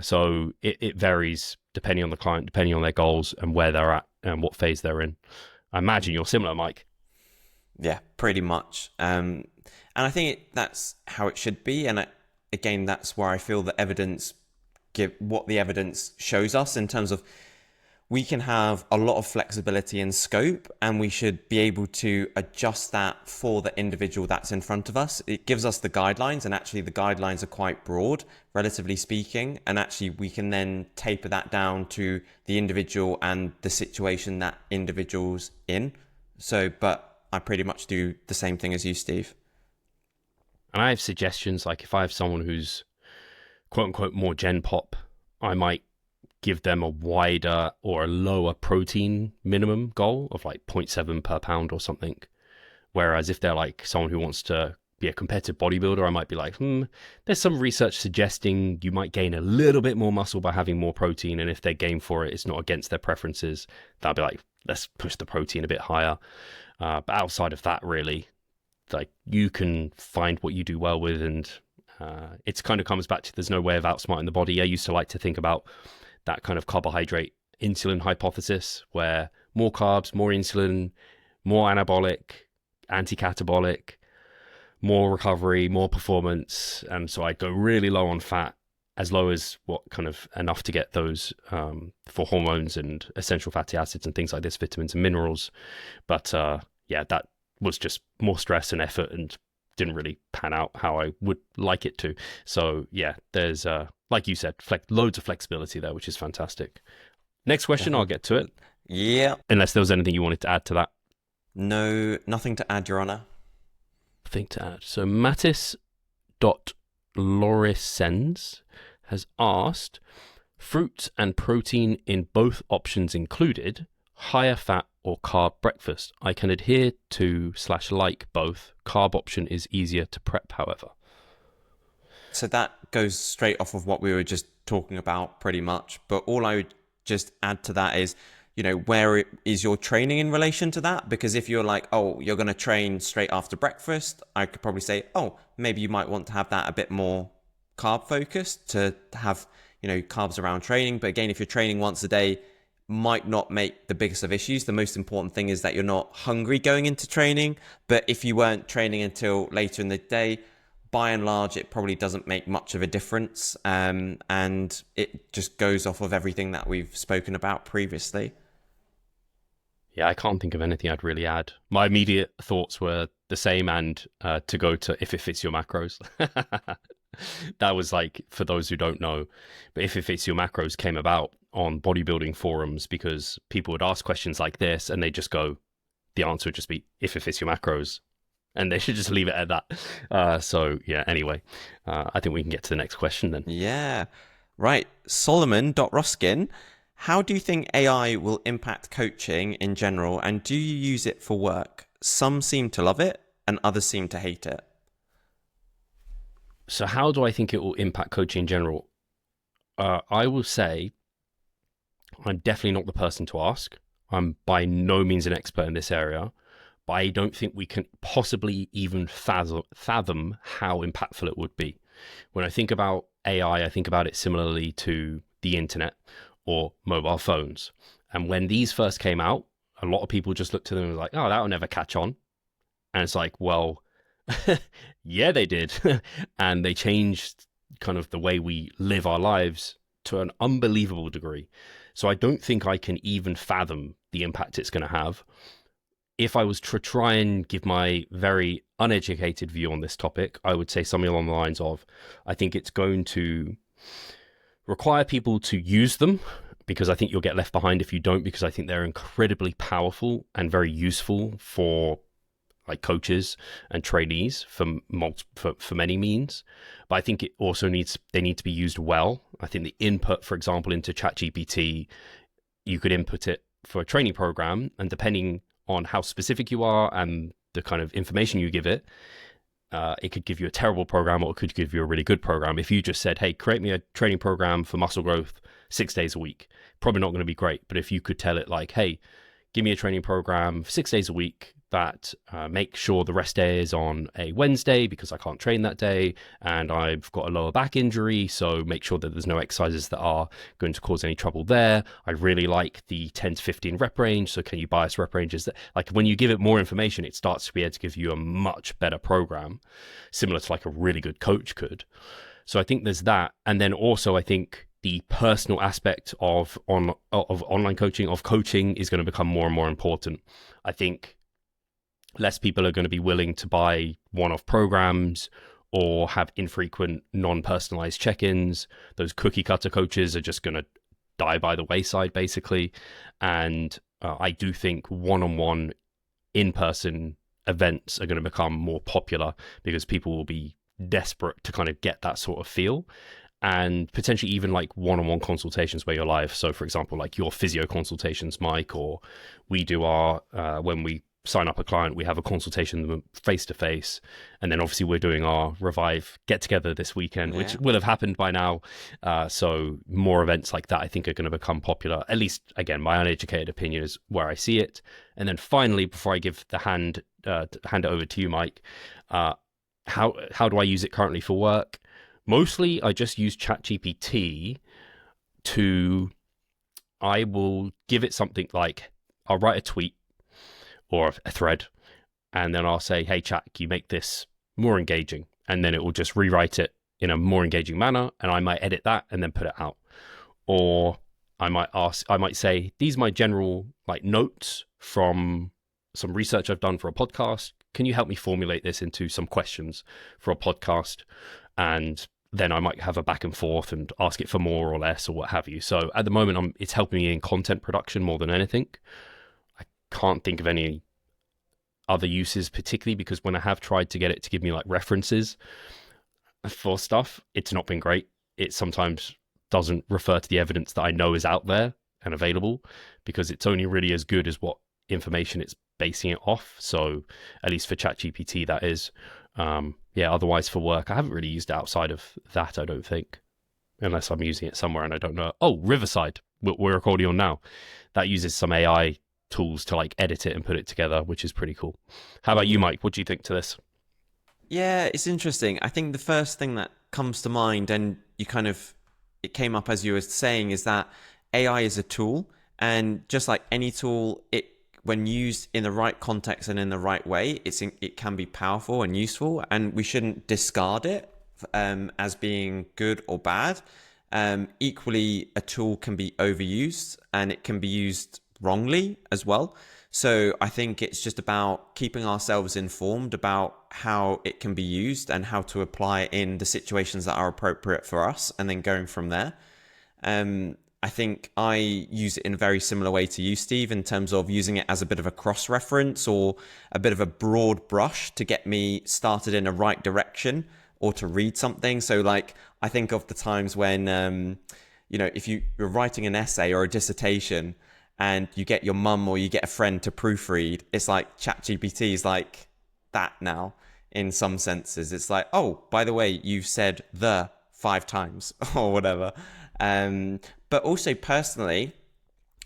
So it varies depending on the client, depending on their goals and where they're at and what phase they're in. I imagine you're similar, Mike. Yeah, pretty much. And I think that's how it should be. And again, that's where I feel the evidence what the evidence shows us in terms of we can have a lot of flexibility in scope, and we should be able to adjust that for the individual that's in front of us. It gives us the guidelines, and actually the guidelines are quite broad, relatively speaking, and actually we can then taper that down to the individual and the situation that individual's in. So, but I pretty much do the same thing as you, Steve. And I have suggestions, like if I have someone who's quote unquote more gen pop, I might give them a wider or a lower protein minimum goal of like 0.7 per pound or something. Whereas if they're like someone who wants to be a competitive bodybuilder, I might be like, there's some research suggesting you might gain a little bit more muscle by having more protein. And if they're game for it, it's not against their preferences. That'll be like, let's push the protein a bit higher. But outside of that, really, like you can find what you do well with, and it kind of comes back to there's no way of outsmarting the body. I used to like to think about that kind of carbohydrate insulin hypothesis, where more carbs, more insulin, more anabolic, anti-catabolic, more recovery, more performance. And so I'd go really low on fat, as low as what kind of enough to get those for hormones and essential fatty acids and things like this, vitamins and minerals. But yeah, that was just more stress and effort and didn't really pan out how I would like it to. So yeah, there's like you said, loads of flexibility there, which is fantastic. Next question, I'll get to it. Yeah. Unless there was anything you wanted to add to that. No, nothing to add, Your Honor. Nothing to add. So Mattis.Lorisens has asked, fruits and protein in both options included, higher fat or carb breakfast. I can adhere to / like both. Carb option is easier to prep, however. So that goes straight off of what we were just talking about pretty much. But all I would just add to that is, where is your training in relation to that? Because if you're like, oh, you're going to train straight after breakfast, I could probably say, oh, maybe you might want to have that a bit more carb focused to have, carbs around training. But again, if you're training once a day, might not make the biggest of issues. The most important thing is that you're not hungry going into training. But if you weren't training until later in the day, by and large, it probably doesn't make much of a difference. And it just goes off of everything that we've spoken about previously. Yeah, I can't think of anything I'd really add. My immediate thoughts were the same, and to go to if it fits your macros. That was like, for those who don't know, but if it fits your macros came about on bodybuilding forums because people would ask questions like this and they just go, the answer would just be if it fits your macros, and they should just leave it at that. So yeah, anyway, I think we can get to the next question then. Yeah, right. Solomon.Roskin, how do you think AI will impact coaching in general, and do you use it for work? Some seem to love it and others seem to hate it. So how do I think it will impact coaching in general? I will say I'm definitely not the person to ask. I'm by no means an expert in this area, but I don't think we can possibly even fathom how impactful it would be. When I think about AI, I think about it similarly to the internet or mobile phones. And when these first came out, a lot of people just looked at them and were like, oh, that'll never catch on. And it's like, well, yeah, they did. And they changed kind of the way we live our lives to an unbelievable degree. So I don't think I can even fathom the impact it's going to have. If I was to try and give my very uneducated view on this topic, I would say something along the lines of, I think it's going to require people to use them, because I think you'll get left behind if you don't, because I think they're incredibly powerful and very useful for like coaches and trainees for many means, but I think it also they need to be used well. I think the input, for example, into ChatGPT, you could input it for a training program, and depending on how specific you are and the kind of information you give it, it could give you a terrible program or it could give you a really good program. If you just said, hey, create me a training program for muscle growth 6 days a week, probably not going to be great. But if you could tell it like, hey, give me a training program 6 days a week that make sure the rest day is on a Wednesday because I can't train that day and I've got a lower back injury, so make sure that there's no exercises that are going to cause any trouble there. I really like the 10 to 15 rep range, so can you bias rep ranges? Like when you give it more information, it starts to be able to give you a much better program, similar to like a really good coach could. So I think there's that. And then also I think the personal aspect of online coaching, of coaching, is going to become more and more important. I think less people are going to be willing to buy one-off programs or have infrequent non-personalized check-ins. Those cookie cutter coaches are just going to die by the wayside, basically. And I do think one-on-one in-person events are going to become more popular because people will be desperate to kind of get that sort of feel. And potentially even like one-on-one consultations where you're live. So for example, like your physio consultations, Mike, or we do our, when we sign up a client, we have a consultation face-to-face. And then obviously we're doing our Revive get-together this weekend, which will have happened by now. So more events like that, I think, are going to become popular. At least, again, my uneducated opinion is where I see it. And then finally, before I give the hand it over to you, Mike, how do I use it currently for work? Mostly, I just use ChatGPT I will give it something like, I'll write a tweet or a thread, and then I'll say, hey, chat, can you make this more engaging? And then it will just rewrite it in a more engaging manner, and I might edit that and then put it out. Or I might say, these are my general like notes from some research I've done for a podcast. Can you help me formulate this into some questions for a podcast? And then I might have a back and forth and ask it for more or less or what have you. So at the moment, it's helping me in content production more than anything. I can't think of any other uses particularly, because when I have tried to get it to give me like references for stuff, it's not been great. It sometimes doesn't refer to the evidence that I know is out there and available, because it's only really as good as what information it's basing it off. So at least for ChatGPT, that is. Otherwise for work, I haven't really used it outside of that, I don't think, unless I'm using it somewhere and I don't know. Oh, Riverside, we're recording on now. That uses some AI tools to like edit it and put it together, which is pretty cool. How about you, Mike? What do you think to this? Yeah, it's interesting. I think the first thing that comes to mind, and it came up as you were saying, is that AI is a tool, and just like any tool, when used in the right context and in the right way, it can be powerful and useful, and we shouldn't discard it as being good or bad. Equally, a tool can be overused and it can be used wrongly as well. So I think it's just about keeping ourselves informed about how it can be used and how to apply it in the situations that are appropriate for us, and then going from there. I think I use it in a very similar way to you, Steve, in terms of using it as a bit of a cross-reference or a bit of a broad brush to get me started in a right direction or to read something. So like, I think of the times when, if you're writing an essay or a dissertation and you get your mum or you get a friend to proofread, it's like ChatGPT is like that now in some senses. It's like, oh, by the way, you've said the 5 times or whatever. But also personally,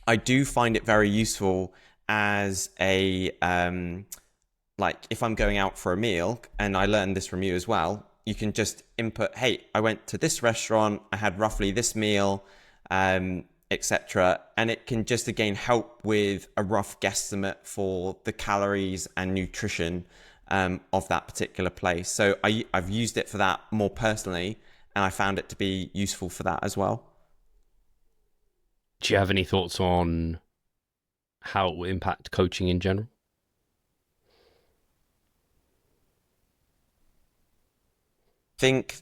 I do find it very useful as a, like if I'm going out for a meal, and I learned this from you as well, you can just input, hey, I went to this restaurant, I had roughly this meal, etc. And it can just again help with a rough guesstimate for the calories and nutrition of that particular place. So I've used it for that more personally, and I found it to be useful for that as well. Do you have any thoughts on how it will impact coaching in general? I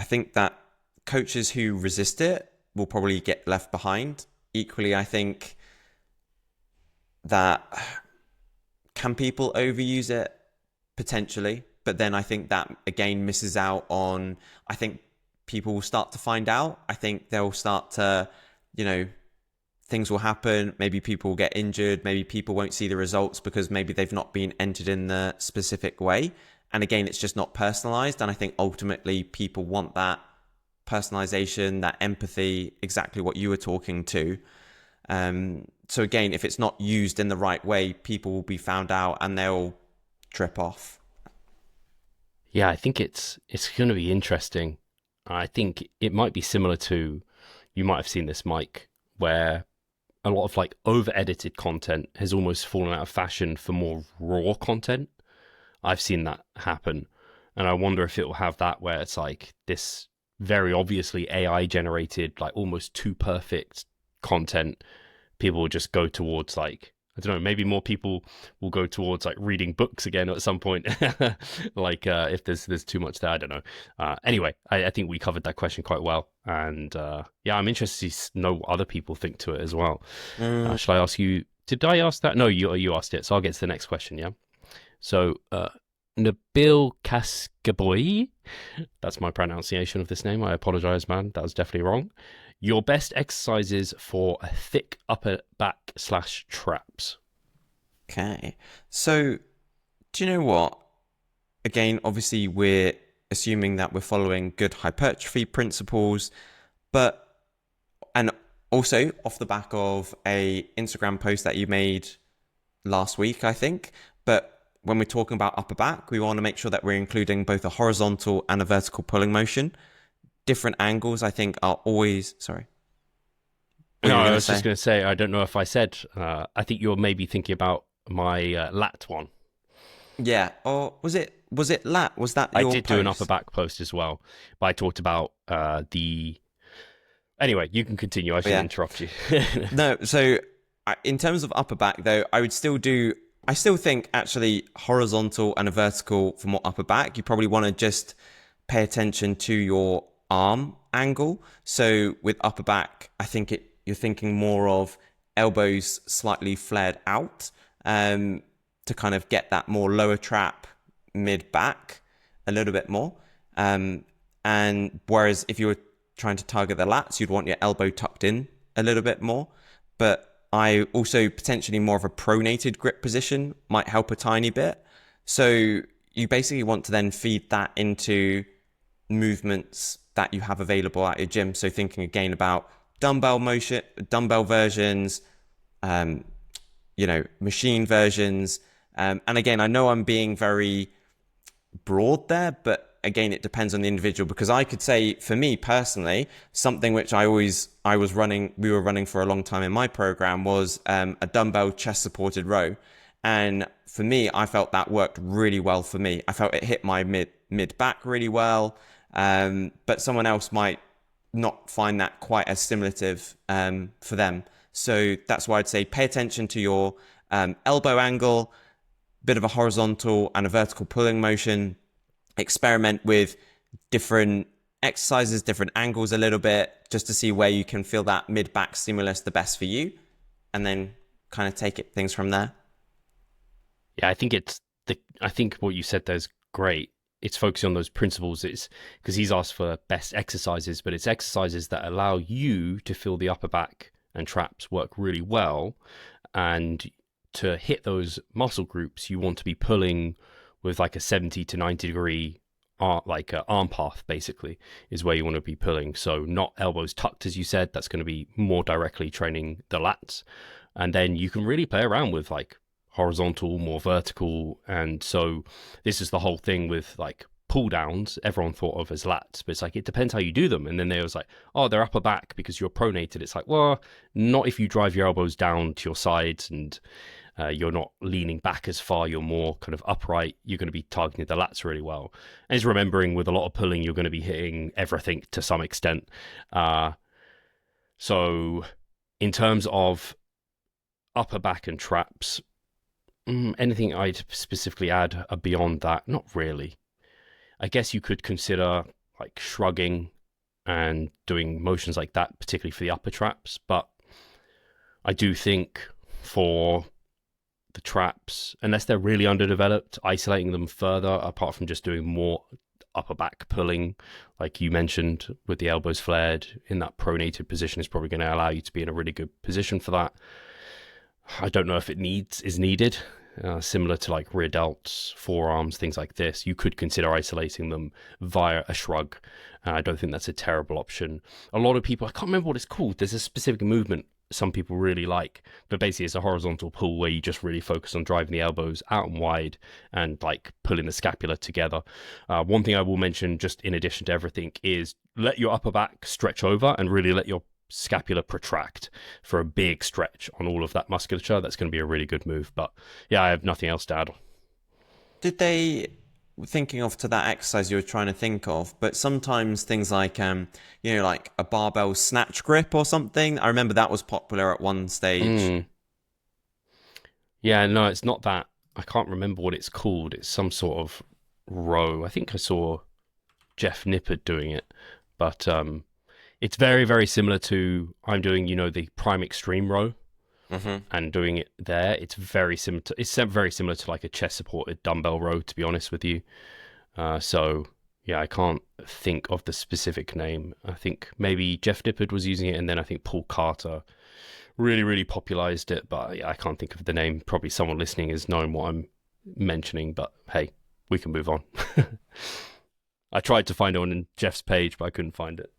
think that coaches who resist it will probably get left behind. Equally, I think that Can people overuse it? Potentially. But then I think that again misses out on, I think people will start to find out. I think they'll start to, you know, things will happen. Maybe people will get injured. Maybe people won't see the results because maybe they've not been entered in the specific way. And again, it's just not personalized. And I think ultimately people want that personalization, that empathy, exactly what you were talking to. So again, if it's not used in the right way, people will be found out and they'll trip off. Yeah, I think it's going to be interesting. I think it might be similar to, you might have seen this, Mike, where a lot of like over edited content has almost fallen out of fashion for more raw content. I've seen that happen. And I wonder if it will have that where it's like this very obviously AI generated, like almost too perfect content. People will just go towards like, I don't know, maybe more people will go towards like reading books again at some point. Like if there's too much there, I don't know. Anyway, I think we covered that question quite well. And yeah, I'm interested to know what other people think to it as well. Shall I ask you, did I ask that? No, you asked it. So I'll get to the next question, yeah? So Nabil Kaskaboy, that's my pronunciation of this name. I apologize, man. That was definitely wrong. Your best exercises for a thick upper back / traps. Okay. So, do you know what? Again, obviously, we're assuming that we're following good hypertrophy principles, and also off the back of a Instagram post that you made last week, I think. But when we're talking about upper back, we want to make sure that we're including both a horizontal and a vertical pulling motion. Different angles, I think, are always... Sorry. No, I was just going to say, I don't know if I said, I think you're maybe thinking about my lat one. Yeah. Or was it lat? Was that your I did post? do an upper back post as well, but I talked about Anyway, you can continue. I shouldn't interrupt you. No, so in terms of upper back, though, I still think actually horizontal and a vertical for more upper back. You probably want to just pay attention to your arm angle. So with upper back, I think you're thinking more of elbows slightly flared out to kind of get that more lower trap mid back a little bit more. And whereas if you were trying to target the lats, you'd want your elbow tucked in a little bit more. But I also potentially more of a pronated grip position might help a tiny bit. So you basically want to then feed that into movements that you have available at your gym. So thinking again about dumbbell versions, machine versions. And again, I know I'm being very broad there, but again, it depends on the individual, because I could say for me personally, something which we were running for a long time in my program was a dumbbell chest supported row. And for me, I felt that worked really well for me. I felt it hit my mid back really well. But someone else might not find that quite as stimulative for them. So that's why I'd say pay attention to your elbow angle, bit of a horizontal and a vertical pulling motion. Experiment with different exercises, different angles a little bit, just to see where you can feel that mid-back stimulus the best for you, and then kind of take things from there. Yeah, I think what you said there is great. It's focusing on those principles. It's because he's asked for best exercises, but it's exercises that allow you to feel the upper back and traps work really well. And to hit those muscle groups, you want to be pulling with like a 70 to 90 degree arm path, basically, is where you want to be pulling. So not elbows tucked, as you said. That's going to be more directly training the lats. And then you can really play around with like horizontal, more vertical. And so this is the whole thing with like pull downs, everyone thought of as lats, but it's like, it depends how you do them. And then they was like, oh, they're upper back because you're pronated. It's like, well, not if you drive your elbows down to your sides and you're not leaning back as far, you're more kind of upright, you're going to be targeting the lats really well. And it's remembering with a lot of pulling, you're going to be hitting everything to some extent. So in terms of upper back and traps, anything I'd specifically add beyond that? Not really. I guess you could consider like shrugging and doing motions like that, particularly for the upper traps. But I do think for the traps, unless they're really underdeveloped, isolating them further, apart from just doing more upper back pulling, like you mentioned, with the elbows flared in that pronated position, is probably going to allow you to be in a really good position for that. I don't know if it is needed. Similar to like rear delts, forearms, things like this, you could consider isolating them via a shrug. I don't think that's a terrible option. A lot of people, I can't remember what it's called. There's a specific movement some people really like, but basically it's a horizontal pull where you just really focus on driving the elbows out and wide and like pulling the scapula together. One thing I will mention, just in addition to everything, is let your upper back stretch over and really let your scapula protract for a big stretch on all of that musculature. That's going to be a really good move. But yeah, I have nothing else to add. Did they, thinking of to that exercise you were trying to think of, but sometimes things like, like a barbell snatch grip or something. I remember that was popular at one stage. Yeah, no, it's not that. I can't remember what it's called. It's some sort of row. I think I saw Jeff Nippard doing it, but it's very, very similar to I'm doing, the prime extreme row and doing it there. It's very similar. It's very similar to like a chest supported dumbbell row, to be honest with you. So yeah, I can't think of the specific name. I think maybe Jeff Nippard was using it, and then I think Paul Carter really, really popularized it. But yeah, I can't think of the name. Probably someone listening is knowing what I'm mentioning. But hey, we can move on. I tried to find it on Jeff's page, but I couldn't find it.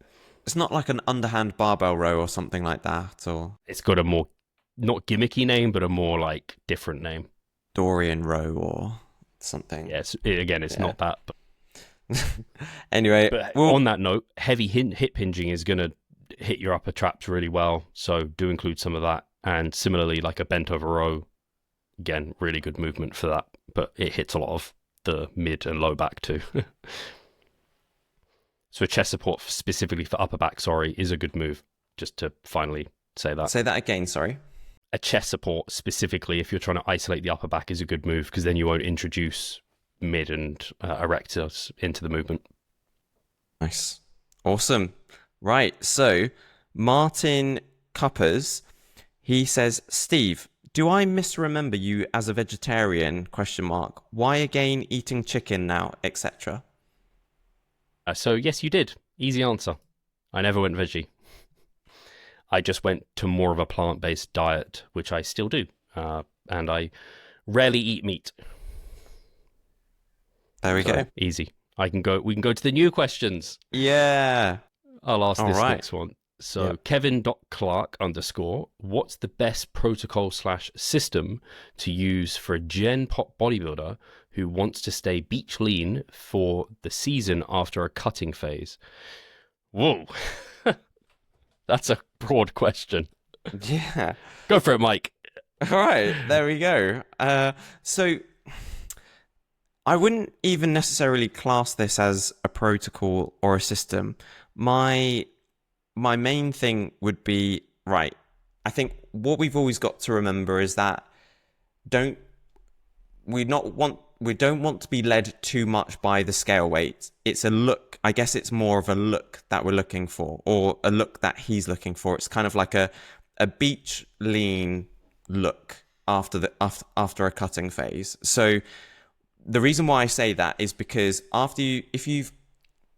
It's not like an underhand barbell row or something like that, or it's got a more, not gimmicky name, but a more like different name. Dorian row or something. Yeah, it's not that. But anyway, but on that note, heavy hip hinging is going to hit your upper traps really well. So do include some of that. And similarly, like a bent over row, again, really good movement for that. But it hits a lot of the mid and low back too. So a chest support specifically for upper back, is a good move, just to finally say that. Say that again, sorry. A chest support specifically, if you're trying to isolate the upper back, is a good move, because then you won't introduce mid and erectors into the movement. Nice. Awesome. Right, so Martin Cuppers, he says, Steve, do I misremember you as a vegetarian? ? Why again eating chicken now, etc.? So yes, you did. Easy answer. I never went veggie. I just went to more of a plant-based diet, which I still do. And I rarely eat meat. There we go. Easy. We can go to the new questions. Yeah. I'll ask this next one. So Kevin.Clark _ what's the best protocol / system to use for a Gen Pop bodybuilder who wants to stay beach lean for the season after a cutting phase? Whoa. That's a broad question. Yeah. Go for it, Mike. All right, there we go. So I wouldn't even necessarily class this as a protocol or a system. My main thing would be, right, I think what we've always got to remember is that we don't want to be led too much by the scale weight. It's a look. I guess it's more of a look that we're looking for, or a look that he's looking for. It's kind of like a beach lean look after a cutting phase. So the reason why I say that is because if you've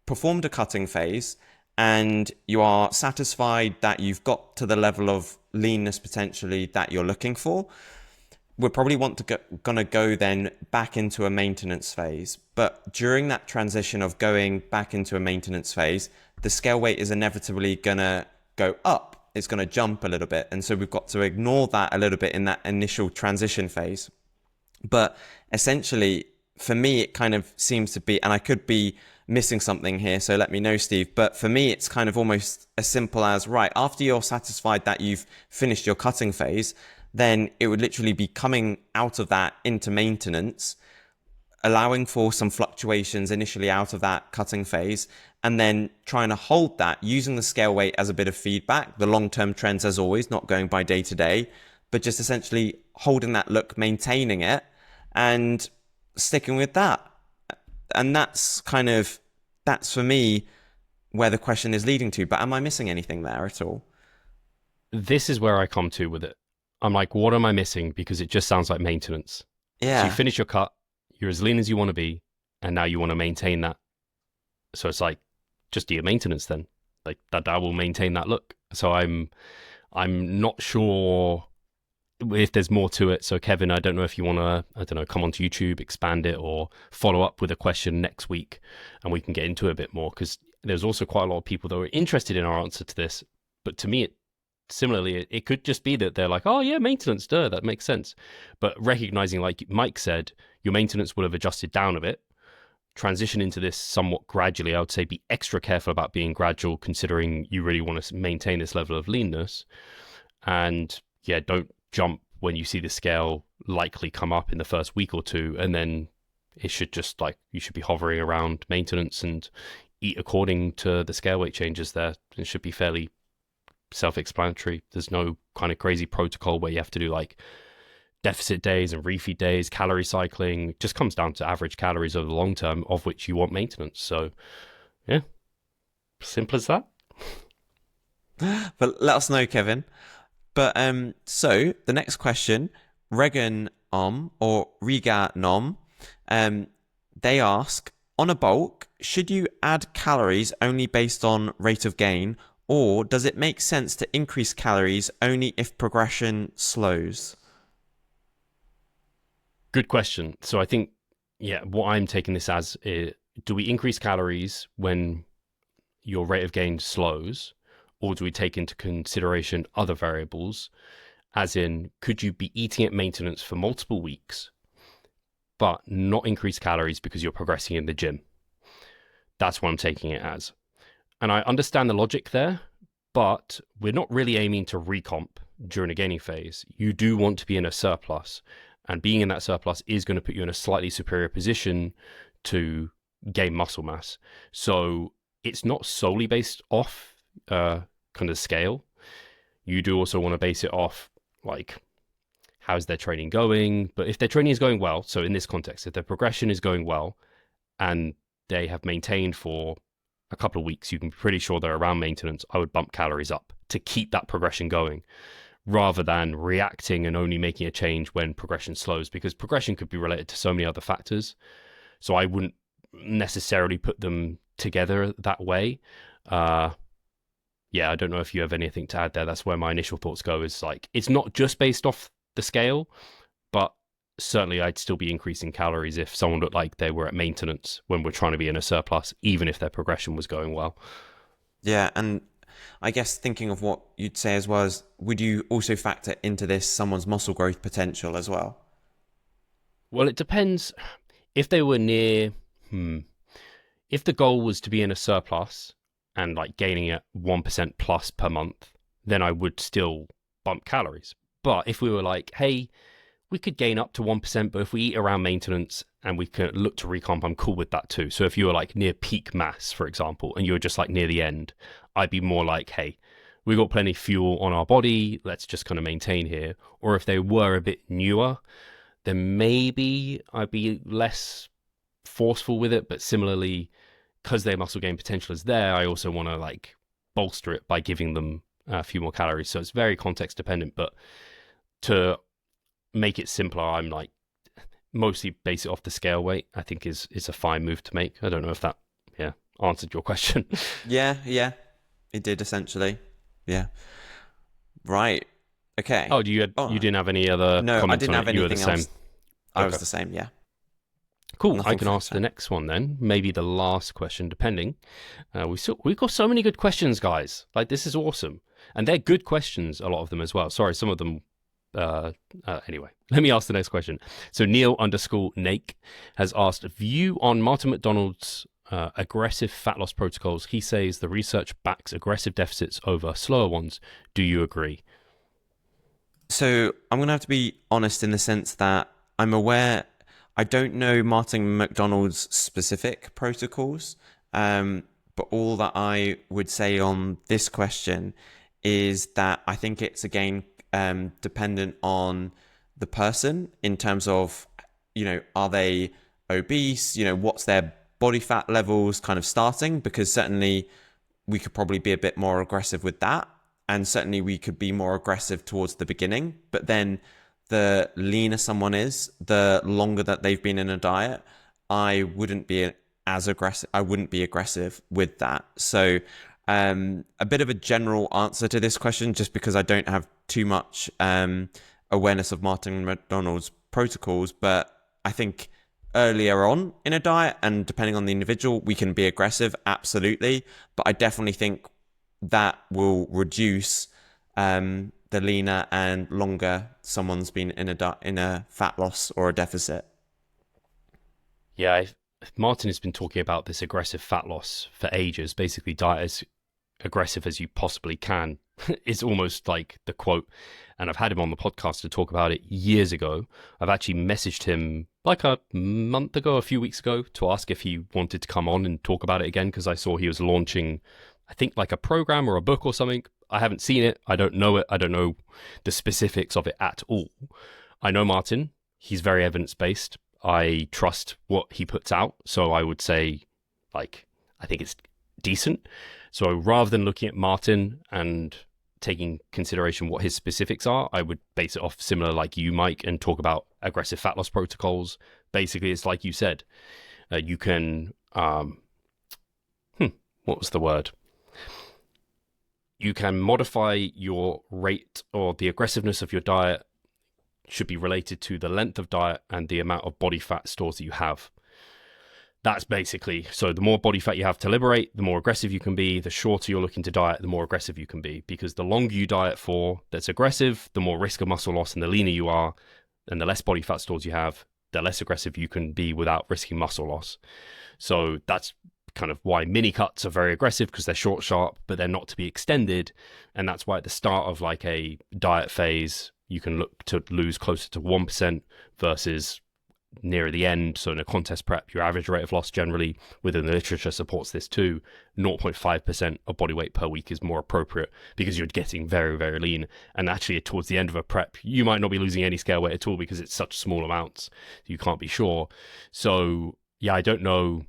performed a cutting phase and you are satisfied that you've got to the level of leanness potentially that you're looking for, we'll probably gonna go then back into a maintenance phase. But during that transition of going back into a maintenance phase, the scale weight is inevitably gonna go up. It's gonna jump a little bit. And so we've got to ignore that a little bit in that initial transition phase. But essentially, for me, it kind of seems to be, and I could be missing something here, so let me know, Steve, but for me, it's kind of almost as simple as, right, after you're satisfied that you've finished your cutting phase, then it would literally be coming out of that into maintenance, allowing for some fluctuations initially out of that cutting phase, and then trying to hold that, using the scale weight as a bit of feedback, the long-term trends as always, not going by day to day, but just essentially holding that look, maintaining it, and sticking with that. And that's for me where the question is leading to. But am I missing anything there at all? This is where I come to with it. I'm like, what am I missing? Because it just sounds like maintenance. So you Yeah. finish your cut, you're as lean as you want to be, and now you want to maintain that. So it's like, just do your maintenance then. Like that will maintain that look. So I'm not sure if there's more to it. So Kevin, I don't know if you want to, I don't know, come onto YouTube, expand it, or follow up with a question next week, and we can get into it a bit more, because there's also quite a lot of people that were interested in our answer to this. But to me, it could just be that they're like, oh yeah, maintenance, duh, that makes sense. But recognizing, like Mike said, your maintenance would have adjusted down a bit. Transition into this somewhat gradually. I would say be extra careful about being gradual, considering you really want to maintain this level of leanness. And yeah, don't jump when you see the scale likely come up in the first week or two, and then it should just, like, you should be hovering around maintenance and eat according to the scale weight changes there. It should be fairly self-explanatory. There's no kind of crazy protocol where you have to do like deficit days and refeed days, calorie cycling. It just comes down to average calories over the long term, of which you want maintenance. So yeah, simple as that. But let us know, Kevin. But so the next question, Regan or Riga Nom, they ask, on a bulk, should you add calories only based on rate of gain, or does it make sense to increase calories only if progression slows? Good question. So I think, yeah, what I'm taking this as is, do we increase calories when your rate of gain slows, or do we take into consideration other variables? As in, could you be eating at maintenance for multiple weeks, but not increase calories because you're progressing in the gym? That's what I'm taking it as. And I understand the logic there, but we're not really aiming to recomp during a gaining phase. You do want to be in a surplus, and being in that surplus is going to put you in a slightly superior position to gain muscle mass. So it's not solely based off kind of scale. You do also want to base it off, like, how's their training going? But if their training is going well, so in this context, if their progression is going well and they have maintained for a couple of weeks, you can be pretty sure they're around maintenance, I would bump calories up to keep that progression going, rather than reacting and only making a change when progression slows, because progression could be related to so many other factors. So I wouldn't necessarily put them together that way. Yeah, I don't know if you have anything to add there. That's where my initial thoughts go, is like, it's not just based off the scale, but certainly I'd still be increasing calories if someone looked like they were at maintenance when we're trying to be in a surplus, even if their progression was going well. Yeah, and I guess thinking of what you'd say as well as, would you also factor into this someone's muscle growth potential as well? Well, it depends. If they were near, if the goal was to be in a surplus and like gaining at 1% plus per month, then I would still bump calories. But if we were like, hey, we could gain up to 1%, but if we eat around maintenance and we can look to recomp, I'm cool with that too. So if you were like near peak mass, for example, and you were just like near the end, I'd be more like, hey, we got plenty of fuel on our body, let's just kind of maintain here. Or if they were a bit newer, then maybe I'd be less forceful with it. But similarly, because their muscle gain potential is there, I also want to like bolster it by giving them a few more calories. So it's very context dependent, but to make it simpler, I'm like, mostly base it off the scale weight, I think is a fine move to make. I don't know if that, yeah, answered your question. Yeah, it did essentially. Yeah. Right. Okay. Oh, you Oh, didn't have any other no, I comments didn't on have it? You were the anything same. else. I Okay. was the same, yeah. Cool. I Nothing can ask the further. next one then. Maybe the last question, depending. We've got so many good questions, guys. Like, this is awesome, and they're good questions. A lot of them as well. Sorry, some of them. Anyway, let me ask the next question. So Neil_Nake has asked, view on Martin McDonald's aggressive fat loss protocols. He says the research backs aggressive deficits over slower ones. Do you agree? So I'm going to have to be honest in the sense that I'm aware, I don't know Martin McDonald's specific protocols, but all that I would say on this question is that I think it's again dependent on the person in terms of, are they obese? What's their body fat levels kind of starting? Because certainly we could probably be a bit more aggressive with that. and certainly we could be more aggressive towards the beginning. But then the leaner someone is, the longer that they've been in a diet, I wouldn't be as aggressive. I wouldn't be aggressive with that. So a bit of a general answer to this question, just because I don't have too much awareness of Martin McDonald's protocols, but I think earlier on in a diet, and depending on the individual, we can be aggressive, absolutely. But I definitely think that will reduce the leaner and longer someone's been in a fat loss or a deficit. Yeah, Martin has been talking about this aggressive fat loss for ages. Basically, diet as aggressive as you possibly can is almost like the quote. And I've had him on the podcast to talk about it years ago. I've actually messaged him like a month ago, a few weeks ago, to ask if he wanted to come on and talk about it again, because I saw he was launching, I think, like a program or a book or something. I haven't seen it. I don't know it. I don't know the specifics of it at all. I know Martin. He's very evidence-based. I trust what he puts out. So I would say, like, I think it's decent. So rather than looking at Martin and taking consideration what his specifics are, I would base it off similar like you, Mike, and talk about aggressive fat loss protocols. Basically, it's like you said, you can, what was the word? You can modify your rate, or the aggressiveness of your diet should be related to the length of diet and the amount of body fat stores that you have. That's basically, so the more body fat you have to liberate, the more aggressive you can be. The shorter you're looking to diet, the more aggressive you can be. Because the longer you diet for that's aggressive, the more risk of muscle loss, and the leaner you are, and the less body fat stores you have, the less aggressive you can be without risking muscle loss. So that's kind of why mini cuts are very aggressive, because they're short, sharp, but they're not to be extended. And that's why at the start of like a diet phase, you can look to lose closer to 1% versus nearer the end. So in a contest prep, your average rate of loss generally within the literature supports this too. 0.5% of body weight per week is more appropriate, because you're getting very, very lean. And actually towards the end of a prep, you might not be losing any scale weight at all, because it's such small amounts. You can't be sure. So yeah, I don't know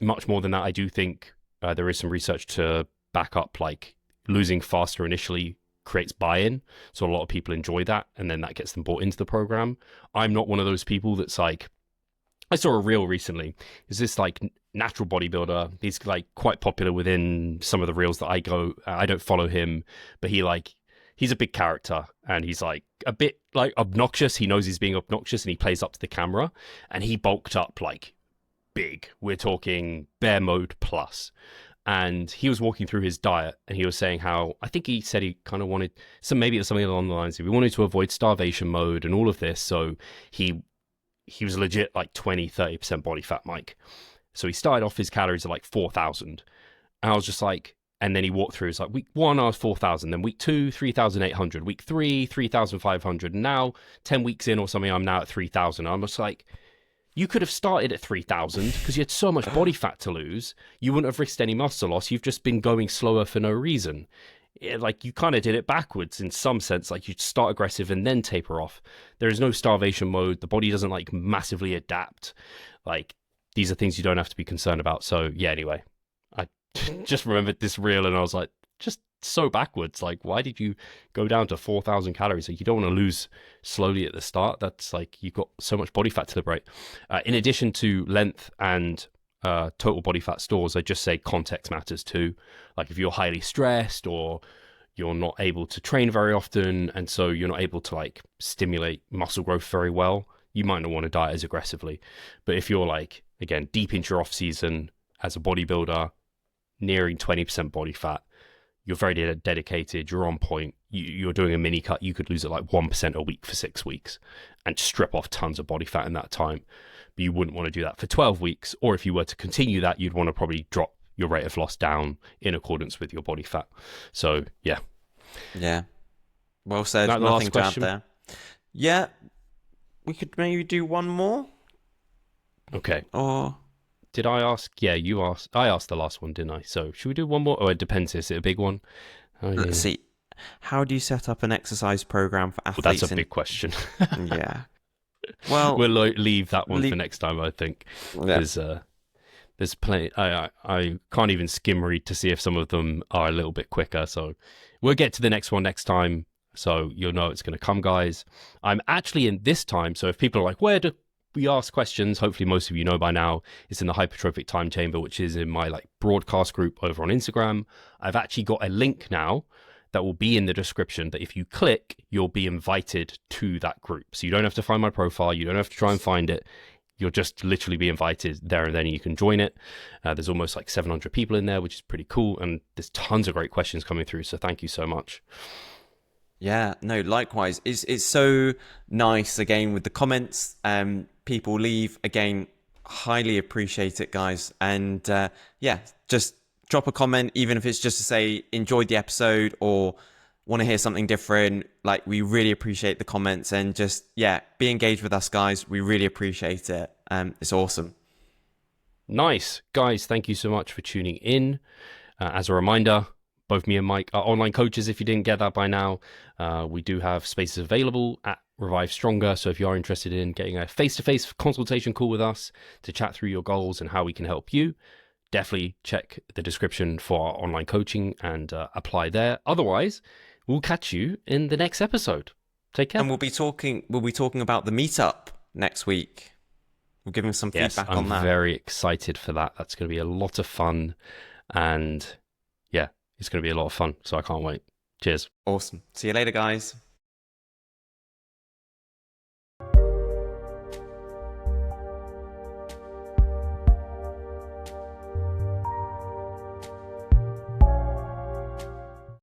much more than that. I do think there is some research to back up like losing faster initially creates buy-in, so a lot of people enjoy that, and then that gets them bought into the program. I'm not one of those people that's like, I saw a reel recently. Is this like natural bodybuilder? He's like quite popular within some of the reels that I don't follow him, but he's a big character, and he's like a bit like obnoxious. He knows he's being obnoxious, and he plays up to the camera, and he bulked up like big. We're talking bear mode plus. And he was walking through his diet, and he was saying how, I think he said he kind of wanted, maybe it was something along the lines of, he wanted to avoid starvation mode and all of this. So he was legit like 20-30% body fat, Mike. So he started off his calories at like 4,000. And I was just like, and then he walked through, it's like week 1, I was 4,000. Then week 2, 3,800. Week 3, 3,500. And now 10 weeks in or something, I'm now at 3,000. I'm just like, you could have started at 3,000 because you had so much body fat to lose. You wouldn't have risked any muscle loss. You've just been going slower for no reason. Like you kind of did it backwards in some sense. Like you start aggressive and then taper off. There is no starvation mode. The body doesn't like massively adapt. Like these are things you don't have to be concerned about. So yeah, anyway, I just remembered this reel and I was like, just so backwards. Like, why did you go down to 4,000 calories? Like, you don't want to lose slowly at the start. That's like, you've got so much body fat to liberate. In addition to length and total body fat stores, I just say context matters too. Like if you're highly stressed or you're not able to train very often, and so you're not able to like stimulate muscle growth very well, you might not want to diet as aggressively. But if you're like, again, deep into your off season as a bodybuilder, nearing 20% body fat, you're very dedicated, you're on point, you're doing a mini cut, you could lose it like 1% a week for 6 weeks and strip off tons of body fat in that time. But you wouldn't want to do that for 12 weeks. Or if you were to continue that, you'd want to probably drop your rate of loss down in accordance with your body fat. So, yeah. Yeah. Well said. That Nothing to add there. Yeah. We could maybe do one more. Okay. Or... Did I ask? Yeah, you asked. I asked the last one, didn't I? So should we do one more? Oh, it depends. Is it a big one? Oh, yeah. Let's see. How do you set up an exercise program for athletes? Well, that's a big question. Yeah. Well, we'll leave that one for next time, I think. Because there's plenty. I can't even skim read to see if some of them are a little bit quicker. So we'll get to the next one next time. So you'll know it's going to come, guys. I'm actually in this time. So if people are like, where do we ask questions? Hopefully most of you know by now. It's in the Hypertrophic Time Chamber, which is in my like broadcast group over on Instagram. I've actually got a link now that will be in the description that if you click, you'll be invited to that group. So you don't have to find my profile. You don't have to try and find it. You'll just literally be invited there, and then you can join it. There's almost like 700 people in there, which is pretty cool. And there's tons of great questions coming through. So thank you so much. Yeah, no, likewise. It's so nice again with the comments people leave. Again, highly appreciate it, guys. And yeah, just drop a comment, even if it's just to say enjoyed the episode or want to hear something different. Like, we really appreciate the comments, and just, yeah, be engaged with us, guys. We really appreciate it. It's awesome. Nice. Guys, thank you so much for tuning in. As a reminder, both me and Mike are online coaches, if you didn't get that by now. We do have spaces available at Revive Stronger. So if you are interested in getting a face-to-face consultation call with us to chat through your goals and how we can help you, definitely check the description for our online coaching and apply there. Otherwise, we'll catch you in the next episode. Take care. And we'll be talking about the meetup next week. We'll give him some feedback on that. I'm very excited for that. That's going to be a lot of fun. And yeah, it's going to be a lot of fun. So I can't wait. Cheers. Awesome. See you later, guys.